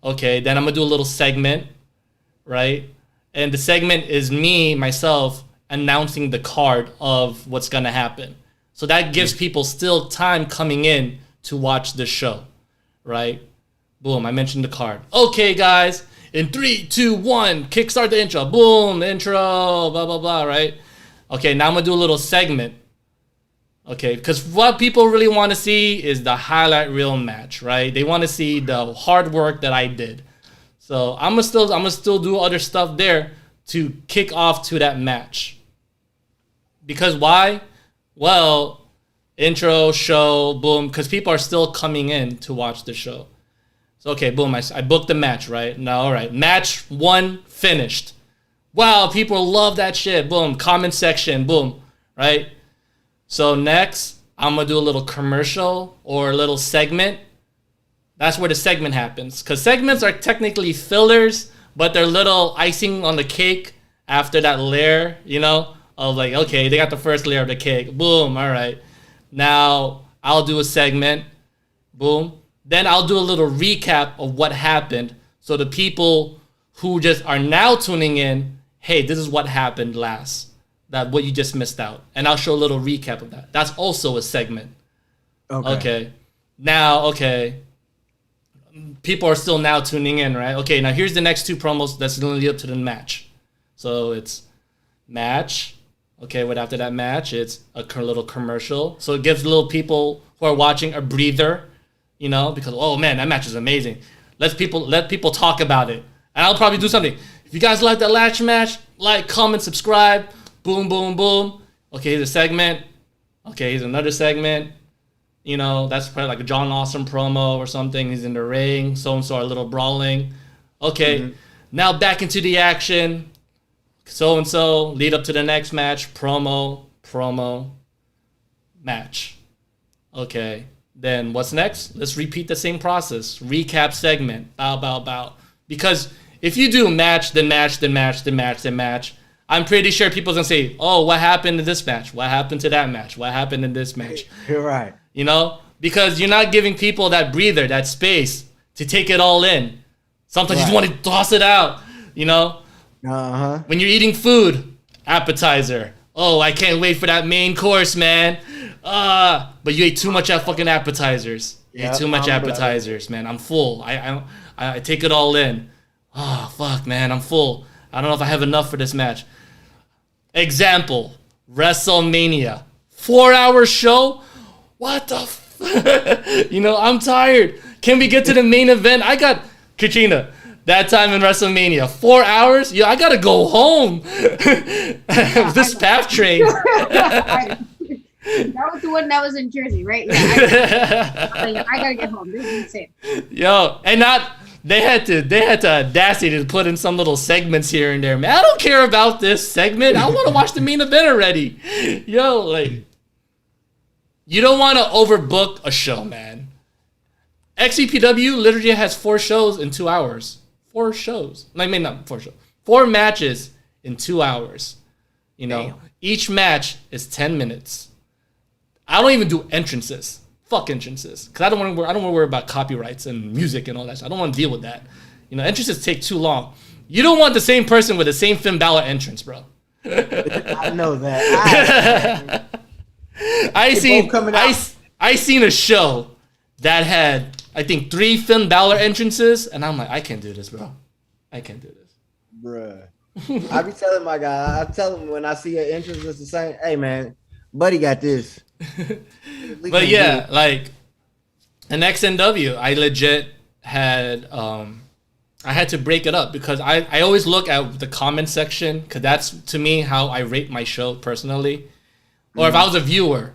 Speaker 1: okay. Then I'm gonna do a little segment, right? And the segment is myself announcing the card of what's gonna happen. So that gives people still time coming in to watch the show, right? Boom, I mentioned the card. Okay, guys, in 3, 2, 1, kickstart the intro. Boom, intro, blah, blah, blah, right? Okay, now I'm going to do a little segment. Okay, because what people really want to see is the highlight reel match, right? They want to see the hard work that I did. So I'm gonna still do other stuff there to kick off to that match. Because why? Well, intro, show, boom, because people are still coming in to watch the show. So, okay, boom, I booked the match, right? Now, all right, match 1 finished. Wow, people love that shit. Boom, comment section, boom, right? So next, I'm going to do a little commercial or a little segment. That's where the segment happens. Because segments are technically fillers, but they're little icing on the cake after that layer, you know? Of like, okay, they got the first layer of the cake. Boom, all right. Now, I'll do a segment. Boom. Then I'll do a little recap of what happened. So the people who just are now tuning in, hey, this is what happened last. What you just missed out. And I'll show a little recap of that. That's also a segment. Okay. Now, okay. People are still now tuning in, right? Okay, now here's the next 2 promos that's going to lead up to the match. So it's match, Okay, right after that match, it's a little commercial. So it gives little people who are watching a breather, you know, because, oh man, that match is amazing. Let people talk about it. And I'll probably do something. If you guys like that last match, like, comment, subscribe. Boom, boom, boom. Okay, here's a segment. Okay, here's another segment. You know, that's probably like a John Awesome promo or something. He's in the ring. So-and-so are a little brawling. Okay, now back into the action. So-and-so, lead up to the next match. Promo, match. Okay, then what's next? Let's repeat the same process. Recap segment. Bow. Because if you do match, then match, then match, then match, then match, I'm pretty sure people's going to say, oh, what happened in this match? What happened to that match? What happened in this match?
Speaker 2: You're right.
Speaker 1: You know? Because you're not giving people that breather, that space to take it all in. Sometimes you just want to toss it out, you know?
Speaker 2: Uh-huh.
Speaker 1: When you're eating food, appetizer. Oh, I can't wait for that main course, man. But you ate too much at fucking appetizers. You ate too much appetizers, man. I'm full. I take it all in. Oh, fuck, man. I'm full. I don't know if I have enough for this match. Example, WrestleMania. 4-hour show? What the you know, I'm tired. Can we get to the main event? I got, Katrina, that time in WrestleMania, 4 hours? Yeah, I gotta go home. This PAP train.
Speaker 3: That was the one that was in Jersey, right? Yeah, I gotta get home. This is insane.
Speaker 1: Yo, and not... They had to audacity to put in some little segments here and there, man. I don't care about this segment. I want to watch the main event already. Yo, like, you don't want to overbook a show, man. XCPW literally has 4 shows in 2 hours. 4 shows. I mean, not 4 shows. 4 matches in 2 hours. You know, damn. Each match is 10 minutes. I don't even do entrances. Fuck entrances, because I don't want to worry about copyrights and music and all that. I don't want to deal with that. You know, entrances take too long. You don't want the same person with the same Finn Balor entrance, bro.
Speaker 2: I know that.
Speaker 1: I seen a show that had, I think, 3 Finn Balor entrances, and I'm like, I can't do this, bro. I can't do this,
Speaker 2: bruh. I be telling my guy, I tell him when I see an entrance that's the same. Hey, man, buddy got this.
Speaker 1: But yeah, like an XNW, I legit had I had to break it up because I always look at the comment section, because that's to me how I rate my show personally. Or if I was a viewer,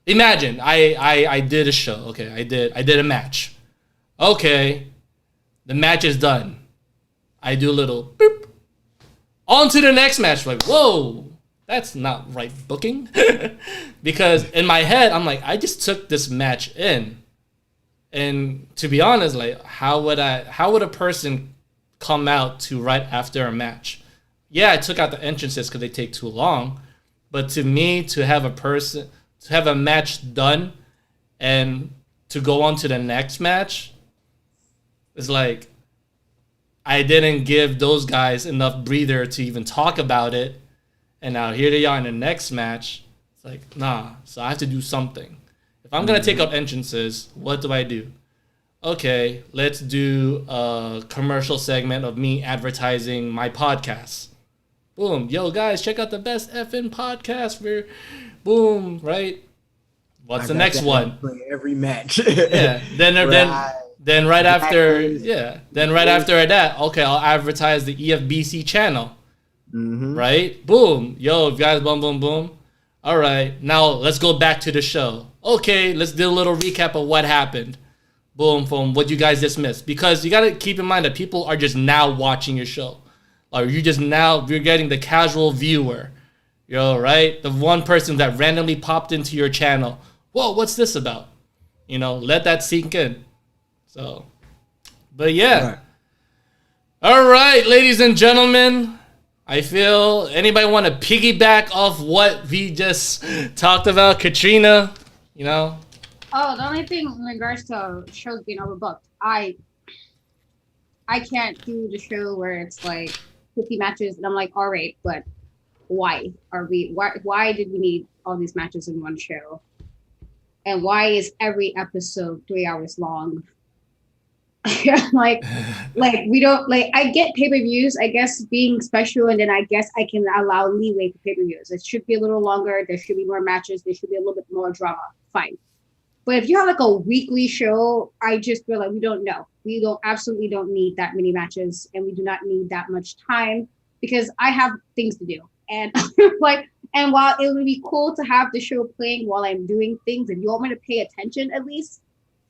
Speaker 1: imagine I did a show. Okay, I did a match. Okay, the match is done. I do a little boop. On to the next match. Like, whoa. That's not right booking. Because in my head, I'm like, I just took this match in. And to be honest, like, how would a person come out to right after a match? Yeah, I took out the entrances because they take too long. But to me, to have a match done and to go on to the next match is like, I didn't give those guys enough breather to even talk about it. And now here they are in the next match. It's like, nah. So I have to do something. If I'm going to take out entrances, what do I do? Okay, let's do a commercial segment of me advertising my podcast. Boom. Yo, guys, check out the best effing podcast. Boom, right? What's the next one?
Speaker 2: Every match.
Speaker 1: Yeah. Then right after that, okay, I'll advertise the EFBC channel. Mm-hmm. Right? Boom. Yo, guys, boom, boom, boom. All right. Now let's go back to the show. Okay, let's do a little recap of what happened. Boom, boom. What you guys dismissed. Because you got to keep in mind that people are just now watching your show. Or you're getting the casual viewer. Yo, right? The one person that randomly popped into your channel. Whoa, what's this about? You know, let that sink in. So, but yeah. All right, ladies and gentlemen. I feel, anybody want to piggyback off what we just talked about? Katrina, you know?
Speaker 3: Oh, the only thing in regards to shows being overbooked, I can't do the show where it's like 50 matches and I'm like, all right, but why did we need all these matches in one show? And why is every episode 3 hours long? like we don't like. I get pay-per-views, I guess, being special, and then I guess I can allow leeway for pay-per-views. It should be a little longer. There should be more matches. There should be a little bit more drama. Fine. But if you have like a weekly show, I just feel like we don't know. We absolutely don't need that many matches, and we do not need that much time because I have things to do. And and while it would be cool to have the show playing while I'm doing things, if you want me to pay attention at least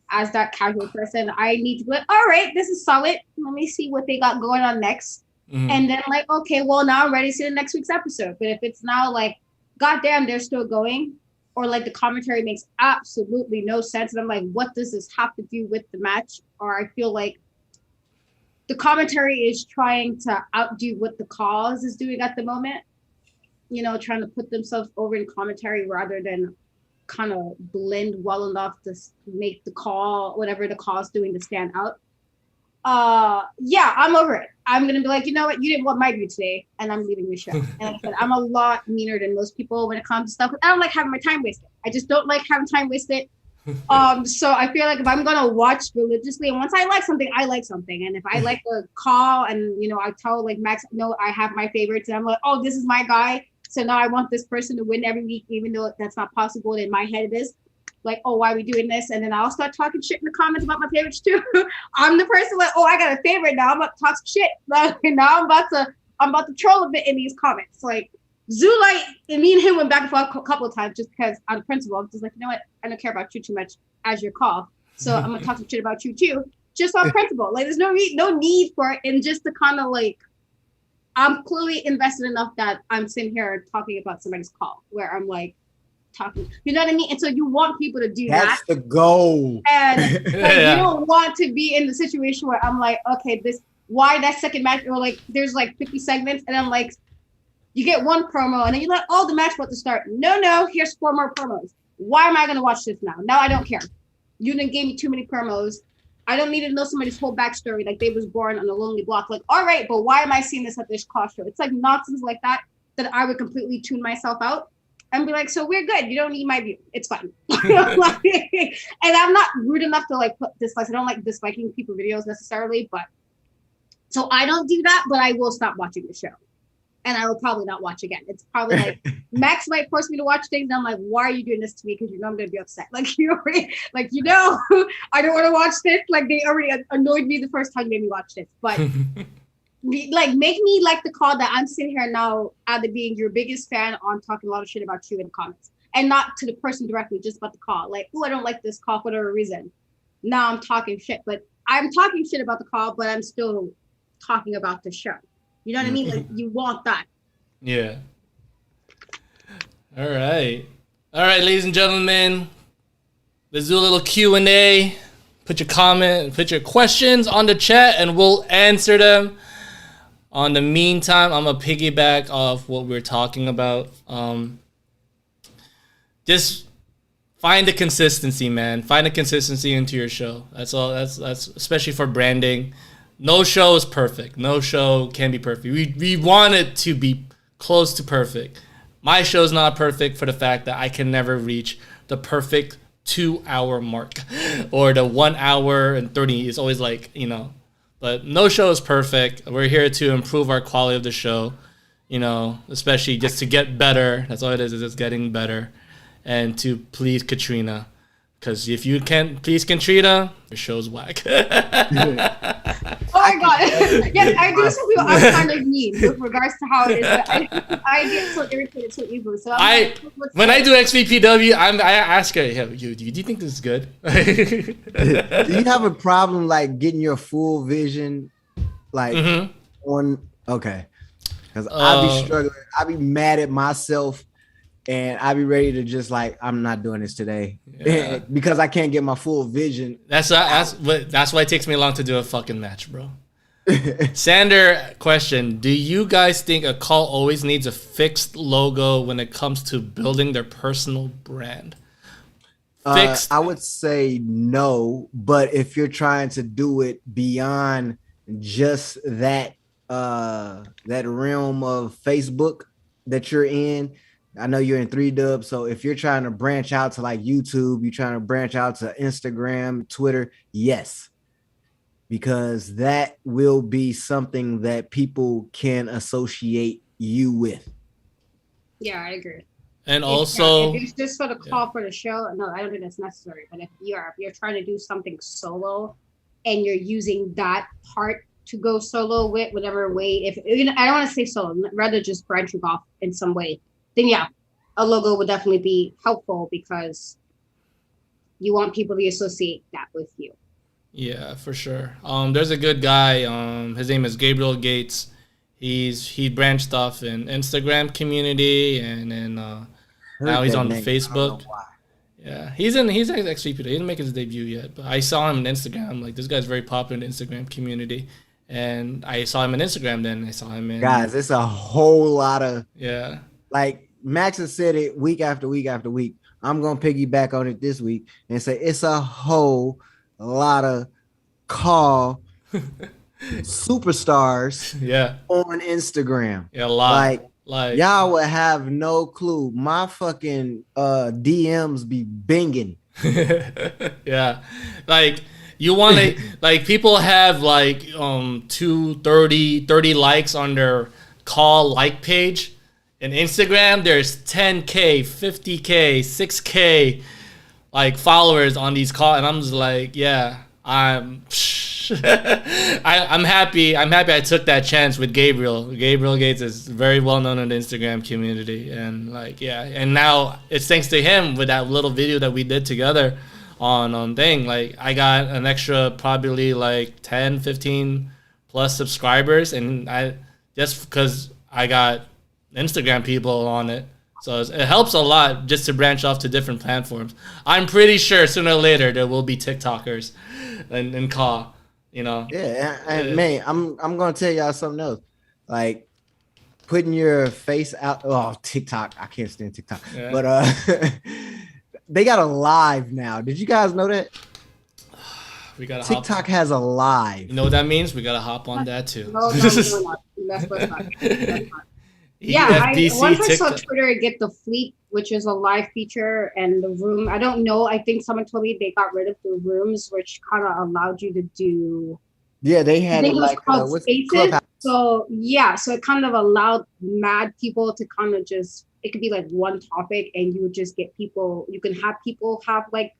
Speaker 3: as that casual person, I need to be like, all right, this is solid. Let me see what they got going on next. Mm-hmm. And then like, okay, well now I'm ready to see the next week's episode. But if it's now like, goddamn, they're still going, or like the commentary makes absolutely no sense, and I'm like, what does this have to do with the match? Or I feel like the commentary is trying to outdo what the cause is doing at the moment. You know, trying to put themselves over in commentary rather than kind of blend well enough to make the call, whatever the call is doing, to stand out. Yeah, I'm over it. I'm gonna be like, you know what, you didn't want my view today, and I'm leaving the show. And like I said, I'm a lot meaner than most people when it comes to stuff. I don't like having my time wasted. I just don't like having time wasted. So I feel like if I'm gonna watch religiously, and once I like something, I like something. And if I like the call, and you know, I tell like Max, no, I have my favorites, and I'm like, oh, this is my guy. So now I want this person to win every week, even though that's not possible. In my head, it is. Like, oh, why are we doing this? And then I'll start talking shit in the comments about my favorites too. I'm the person like, oh, I got a favorite now. I'm about to talk some shit. Like, now I'm about to troll a bit in these comments. Like Zulite and me and him went back and forth a couple of times just because out of principle, I'm just like, you know what? I don't care about you too much as your call. So I'm gonna talk some shit about you too, just on principle. Like there's no need for it, and just to kind of like, I'm clearly invested enough that I'm sitting here talking about somebody's call where I'm like talking, you know what I mean? And so you want people to do that.
Speaker 2: That's the goal.
Speaker 3: And like, you don't want to be in the situation where I'm like, okay, why that second match, or like there's like 50 segments, and I'm like, you get one promo and then you're like, oh, the match about to start. No, here's 4 more promos. Why am I gonna watch this now? Now I don't care. You didn't give me too many promos. I don't need to know somebody's whole backstory, like they was born on a lonely block. Like, all right, but why am I seeing this at this cost show? It's like nonsense like that I would completely tune myself out and be like, so we're good. You don't need my view. It's fine. And I'm not rude enough to like put dislikes. I don't like disliking people videos necessarily, but so I don't do that, but I will stop watching the show. And I will probably not watch again. It's probably like Max might force me to watch things. And I'm like, why are you doing this to me? Because you know I'm going to be upset. Like, I don't want to watch this. Like, they already annoyed me the first time you made me watch this. But like, make me like the call that I'm sitting here now, either being your biggest fan on talking a lot of shit about you in the comments, and not to the person directly, just about the call. Like, oh, I don't like this call for whatever reason. Now I'm talking shit, but I'm talking shit about the call, but I'm still talking about the show. You know what I mean? Like, you want that.
Speaker 1: Yeah. All right, ladies and gentlemen. Let's do a little Q&A. Put your questions on the chat, and we'll answer them. On the meantime, I'm going to piggyback off what we're talking about. Just find the consistency, man. Find the consistency into your show. That's all. That's especially for branding. No show is perfect. No show can be perfect. We want it to be close to perfect. My show's not perfect for the fact that I can never reach the perfect 2-hour mark, or the 1 hour and 30 is always like, but no show is perfect. We're here to improve our quality of the show, especially just to get better. That's all it is just getting better, and to please Katrina. Because if you can't please Katrina, your show's whack.
Speaker 3: Oh my god! Yes, I do feel I'm kind of mean with regards to how it is. I get so irritated so easily. So
Speaker 2: when
Speaker 1: I do XVPW, I ask her, "Do you think this is good?"
Speaker 2: Do you have a problem like getting your full vision, like on? Okay, because I be struggling. I be mad at myself. And I be ready to just like, I'm not doing this today because I can't get my full vision.
Speaker 1: That's why it takes me long to do a fucking match, bro. Sander, question: do you guys think a call always needs a fixed logo when it comes to building their personal brand?
Speaker 2: I would say no, but if you're trying to do it beyond just that realm of Facebook that you're in. I know you're in 3Dub, so if you're trying to branch out to like YouTube, you're trying to branch out to Instagram, Twitter, yes. because that will be something that people can associate you with.
Speaker 3: Yeah, I agree.
Speaker 1: And
Speaker 3: If
Speaker 1: also,
Speaker 3: it's just for the call for the show, no, I don't think that's necessary. But if you're trying to do something solo, and you're using that part to go solo with whatever way, if I don't want to say solo, rather just branching off in some way, then yeah, a logo would definitely be helpful because you want people to associate that with you.
Speaker 1: yeah, for sure. There's a good guy. His name is Gabriel Gates. He branched off in Instagram community, and then now he's on the Facebook. Yeah, he's actually he didn't make his debut yet, but I saw him on Instagram. I'm like, this guy's very popular in the Instagram community, and I saw him on Instagram. Then I saw him in
Speaker 2: Guys, it's a whole lot of
Speaker 1: yeah.
Speaker 2: like Max has said it week after week after week. I'm gonna piggyback on it this week and say it's a whole lot of call superstars
Speaker 1: Yeah,
Speaker 2: on Instagram.
Speaker 1: yeah, a lot. Like
Speaker 2: Y'all would have no clue. My fucking DMs be binging.
Speaker 1: yeah, like you want to like people have like 30 likes on their call like page. In Instagram, there's 10K, 50K, 6K like followers on these calls, and I'm just like, yeah, I'm happy. I'm happy I took that chance with Gabriel. Gabriel Gates is very well known in the Instagram community, and like yeah, and now it's thanks to him with that little video that we did together on thing. Like I got an extra probably like 10, 15 plus subscribers, and I just because I got Instagram people on it. So it helps a lot just to branch off to different platforms. I'm pretty sure sooner or later there will be TikTokers and call, you know.
Speaker 2: Yeah, and man, I'm gonna tell y'all something else. Like putting your face out. Oh, TikTok. I can't stand TikTok.
Speaker 1: Yeah.
Speaker 2: But they got a live now. Did you guys know that?
Speaker 1: We gotta
Speaker 2: TikTok has a live.
Speaker 1: You know what that means? We gotta hop on that too.
Speaker 3: No, that's not. Yeah, once I saw Twitter get the fleet, which is a live feature, and the room. I don't know. I think someone told me they got rid of the rooms, which kind of allowed you to do.
Speaker 2: Yeah, they had it like
Speaker 3: Spaces. So yeah, so it kind of allowed mad people to kind of just. It could be like one topic, and you would just get people. You can have people have like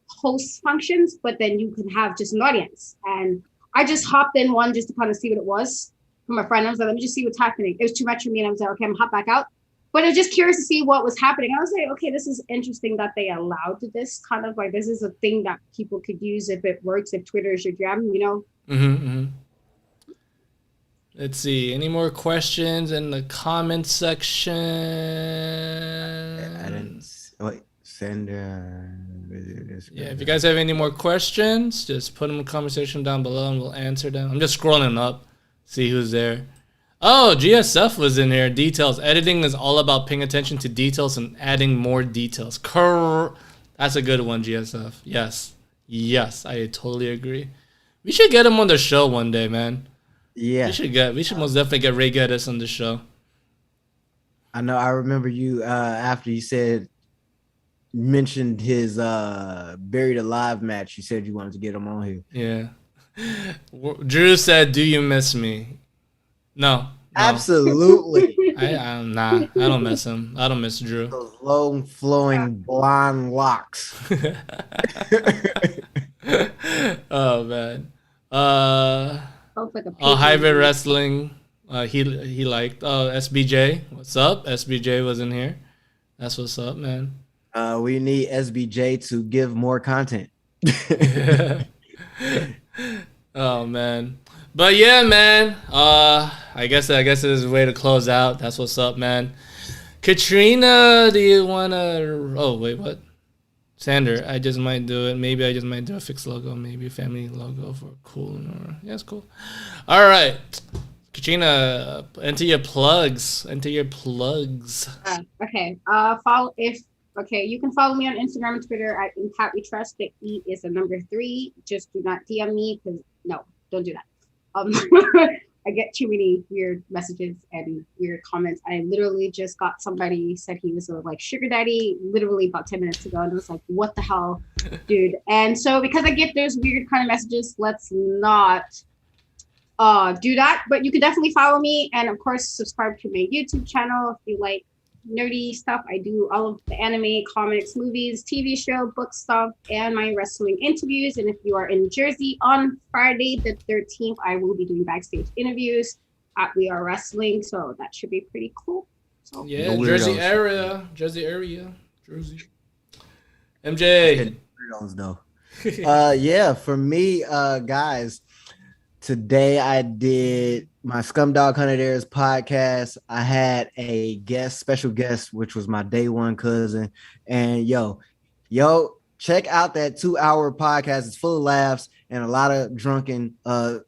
Speaker 3: host functions, but then you can have just an audience. And I just hopped in one just to kind of see what it was. From my friend, I was like, let me just see what's happening. It was too much for me, and I was like, okay, I'm gonna hop back out. But I was just curious to see what was happening. I was like, okay, this is interesting that they allowed this kind of like this is a thing that people could use if it works, if Twitter is your jam, you know.
Speaker 1: Let's see. Any more questions in the comment section?
Speaker 2: I didn't. Wait, send.
Speaker 1: Yeah, if you guys have any more questions, just put them in the conversation down below, and we'll answer them. I'm just scrolling up. See who's there. Oh, GSF was in here. Details. Editing is all about paying attention to details and adding more details. That's a good one, GSF. Yes. Yes, I totally agree. We should get him on the show one day, man.
Speaker 2: Yeah.
Speaker 1: We should most definitely get Ray Geddes on the show.
Speaker 2: I know. I remember you after you mentioned his Buried Alive match. You said you wanted to get him on here.
Speaker 1: Yeah. Drew said, "Do you miss me?" No.
Speaker 2: Absolutely.
Speaker 1: Nah. I don't miss him. I don't miss Drew.
Speaker 2: Those long flowing blonde locks.
Speaker 1: Oh man.
Speaker 3: Like
Speaker 1: Hybrid Wrestling. He liked. Oh, SBJ. What's up? SBJ was in here. That's what's up, man.
Speaker 2: We need SBJ to give more content.
Speaker 1: Oh man. But yeah, man. I guess it is a way to close out. That's what's up, man. Katrina, do you wanna? Oh wait, what? Sander, I just might do it. Maybe I just might do a fixed logo, maybe a family logo for cool. Yeah, it's cool. All right, Katrina, enter your plugs. Okay.
Speaker 3: Okay, you can follow me on Instagram and Twitter at ImpactWeTrust. The E is the number 3. Just do not DM me because no, don't do that. I get too many weird messages and weird comments. I literally just got somebody said he was a like sugar daddy literally about 10 minutes ago, and I was like, what the hell, dude? And so because I get those weird kind of messages, let's not do that. But you can definitely follow me, and of course subscribe to my YouTube channel if you like nerdy stuff. I do all of the anime, comics, movies, TV show, book stuff, and my wrestling interviews. And if you are in Jersey on Friday the 13th, I will be doing backstage interviews at We Are Wrestling, so that should be pretty cool. So
Speaker 1: yeah, Jersey area. MJ.
Speaker 2: Yeah, for me, guys, today I did my Scumdog 100 Airs podcast. I had a special guest, which was my day one cousin. And yo, check out that 2-hour podcast. It's full of laughs and a lot of drunken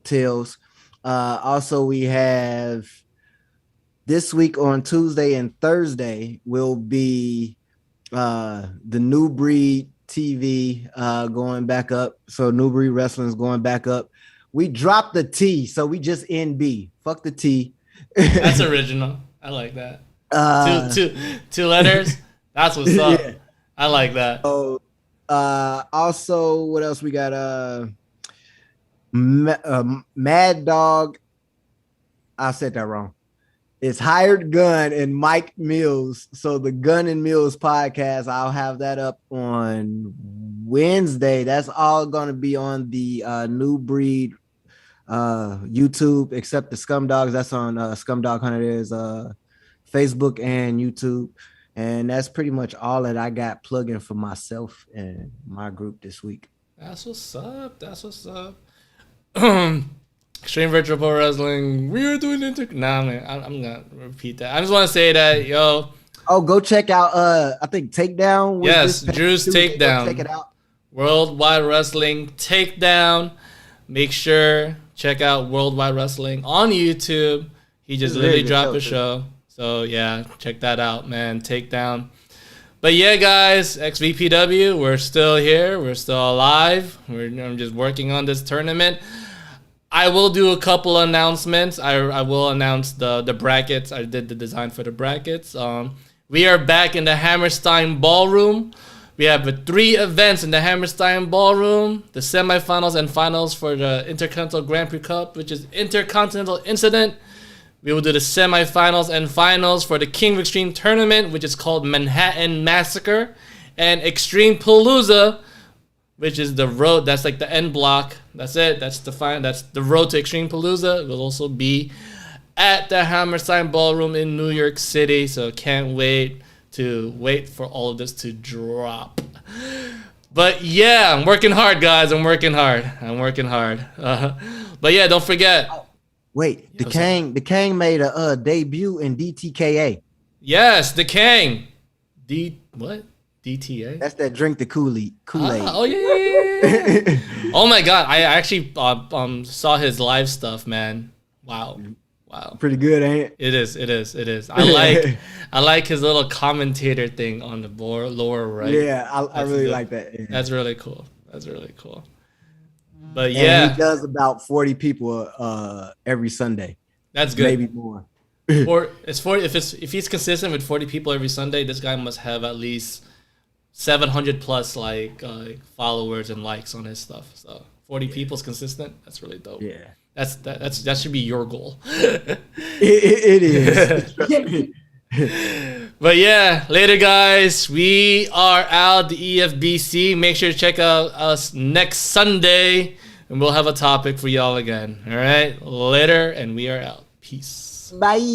Speaker 2: tales. Also, we have this week on Tuesday and Thursday will be the New Breed TV going back up. So New Breed Wrestling is going back up. We dropped the T, so we just NB. Fuck the T.
Speaker 1: That's original. I like that. Two letters. That's what's up. Yeah. I like that.
Speaker 2: Oh, also, what else we got? Mad Dog. I said that wrong. It's Hired Gun and Mike Mills. So the Gun and Mills podcast, I'll have that up on Wednesday. That's all going to be on the New Breed YouTube, except the Scumdogs. That's on Scumdog 100 Airs Facebook and YouTube. And that's pretty much all that I got plugging for myself and my group this week.
Speaker 1: That's what's up. Extreme Virtual Pro Wrestling. We are doing Nah, man, I'm gonna repeat that. I just want to say that, yo.
Speaker 2: Oh, go check out. I think Takedown.
Speaker 1: Yes, Drew's Takedown.
Speaker 2: Check it out.
Speaker 1: Worldwide Wrestling Takedown. Make sure check out Worldwide Wrestling on YouTube. He just literally dropped a show, so yeah, check that out, man. Takedown. But yeah, guys, XVPW, we're still here. We're still alive. I'm just working on this tournament. I will do a couple announcements. I will announce the brackets. I did the design for the brackets. We are back in the Hammerstein Ballroom. We have 3 events in the Hammerstein Ballroom. The semifinals and finals for the Intercontinental Grand Prix Cup, which is Intercontinental Incident. We will do the semifinals and finals for the King of Extreme Tournament, which is called Manhattan Massacre. And Extreme Palooza, which is the road. That's like the end block. That's it. That's the road to Extreme Palooza. It will also be at the Hammerstein Ballroom in New York City. So can't wait for all of this to drop. But yeah, I'm working hard, guys. I'm working hard. But yeah, don't forget.
Speaker 2: Wait, the Kang made a debut in DTKA.
Speaker 1: Yes, the Kang. What? DTA?
Speaker 2: That's that drink the Kool-Aid.
Speaker 1: Oh yeah. Oh my God, I actually saw his live stuff, man. Wow.
Speaker 2: Pretty good, ain't it?
Speaker 1: It is. I like his little commentator thing on the lower right.
Speaker 2: Yeah, I really like that. Yeah.
Speaker 1: That's really cool. But yeah,
Speaker 2: and he does about 40 people every Sunday.
Speaker 1: That's good.
Speaker 2: Maybe more.
Speaker 1: If he's consistent with 40 people every Sunday, this guy must have at least 700 plus followers and likes on his stuff. So 40 people's consistent. That's really dope.
Speaker 2: Yeah,
Speaker 1: that should be your goal.
Speaker 2: it
Speaker 1: is. But yeah, later guys. We are out. The EFBC. Make sure to check out us next Sunday, and we'll have a topic for y'all again. All right, later, and we are out. Peace.
Speaker 2: Bye.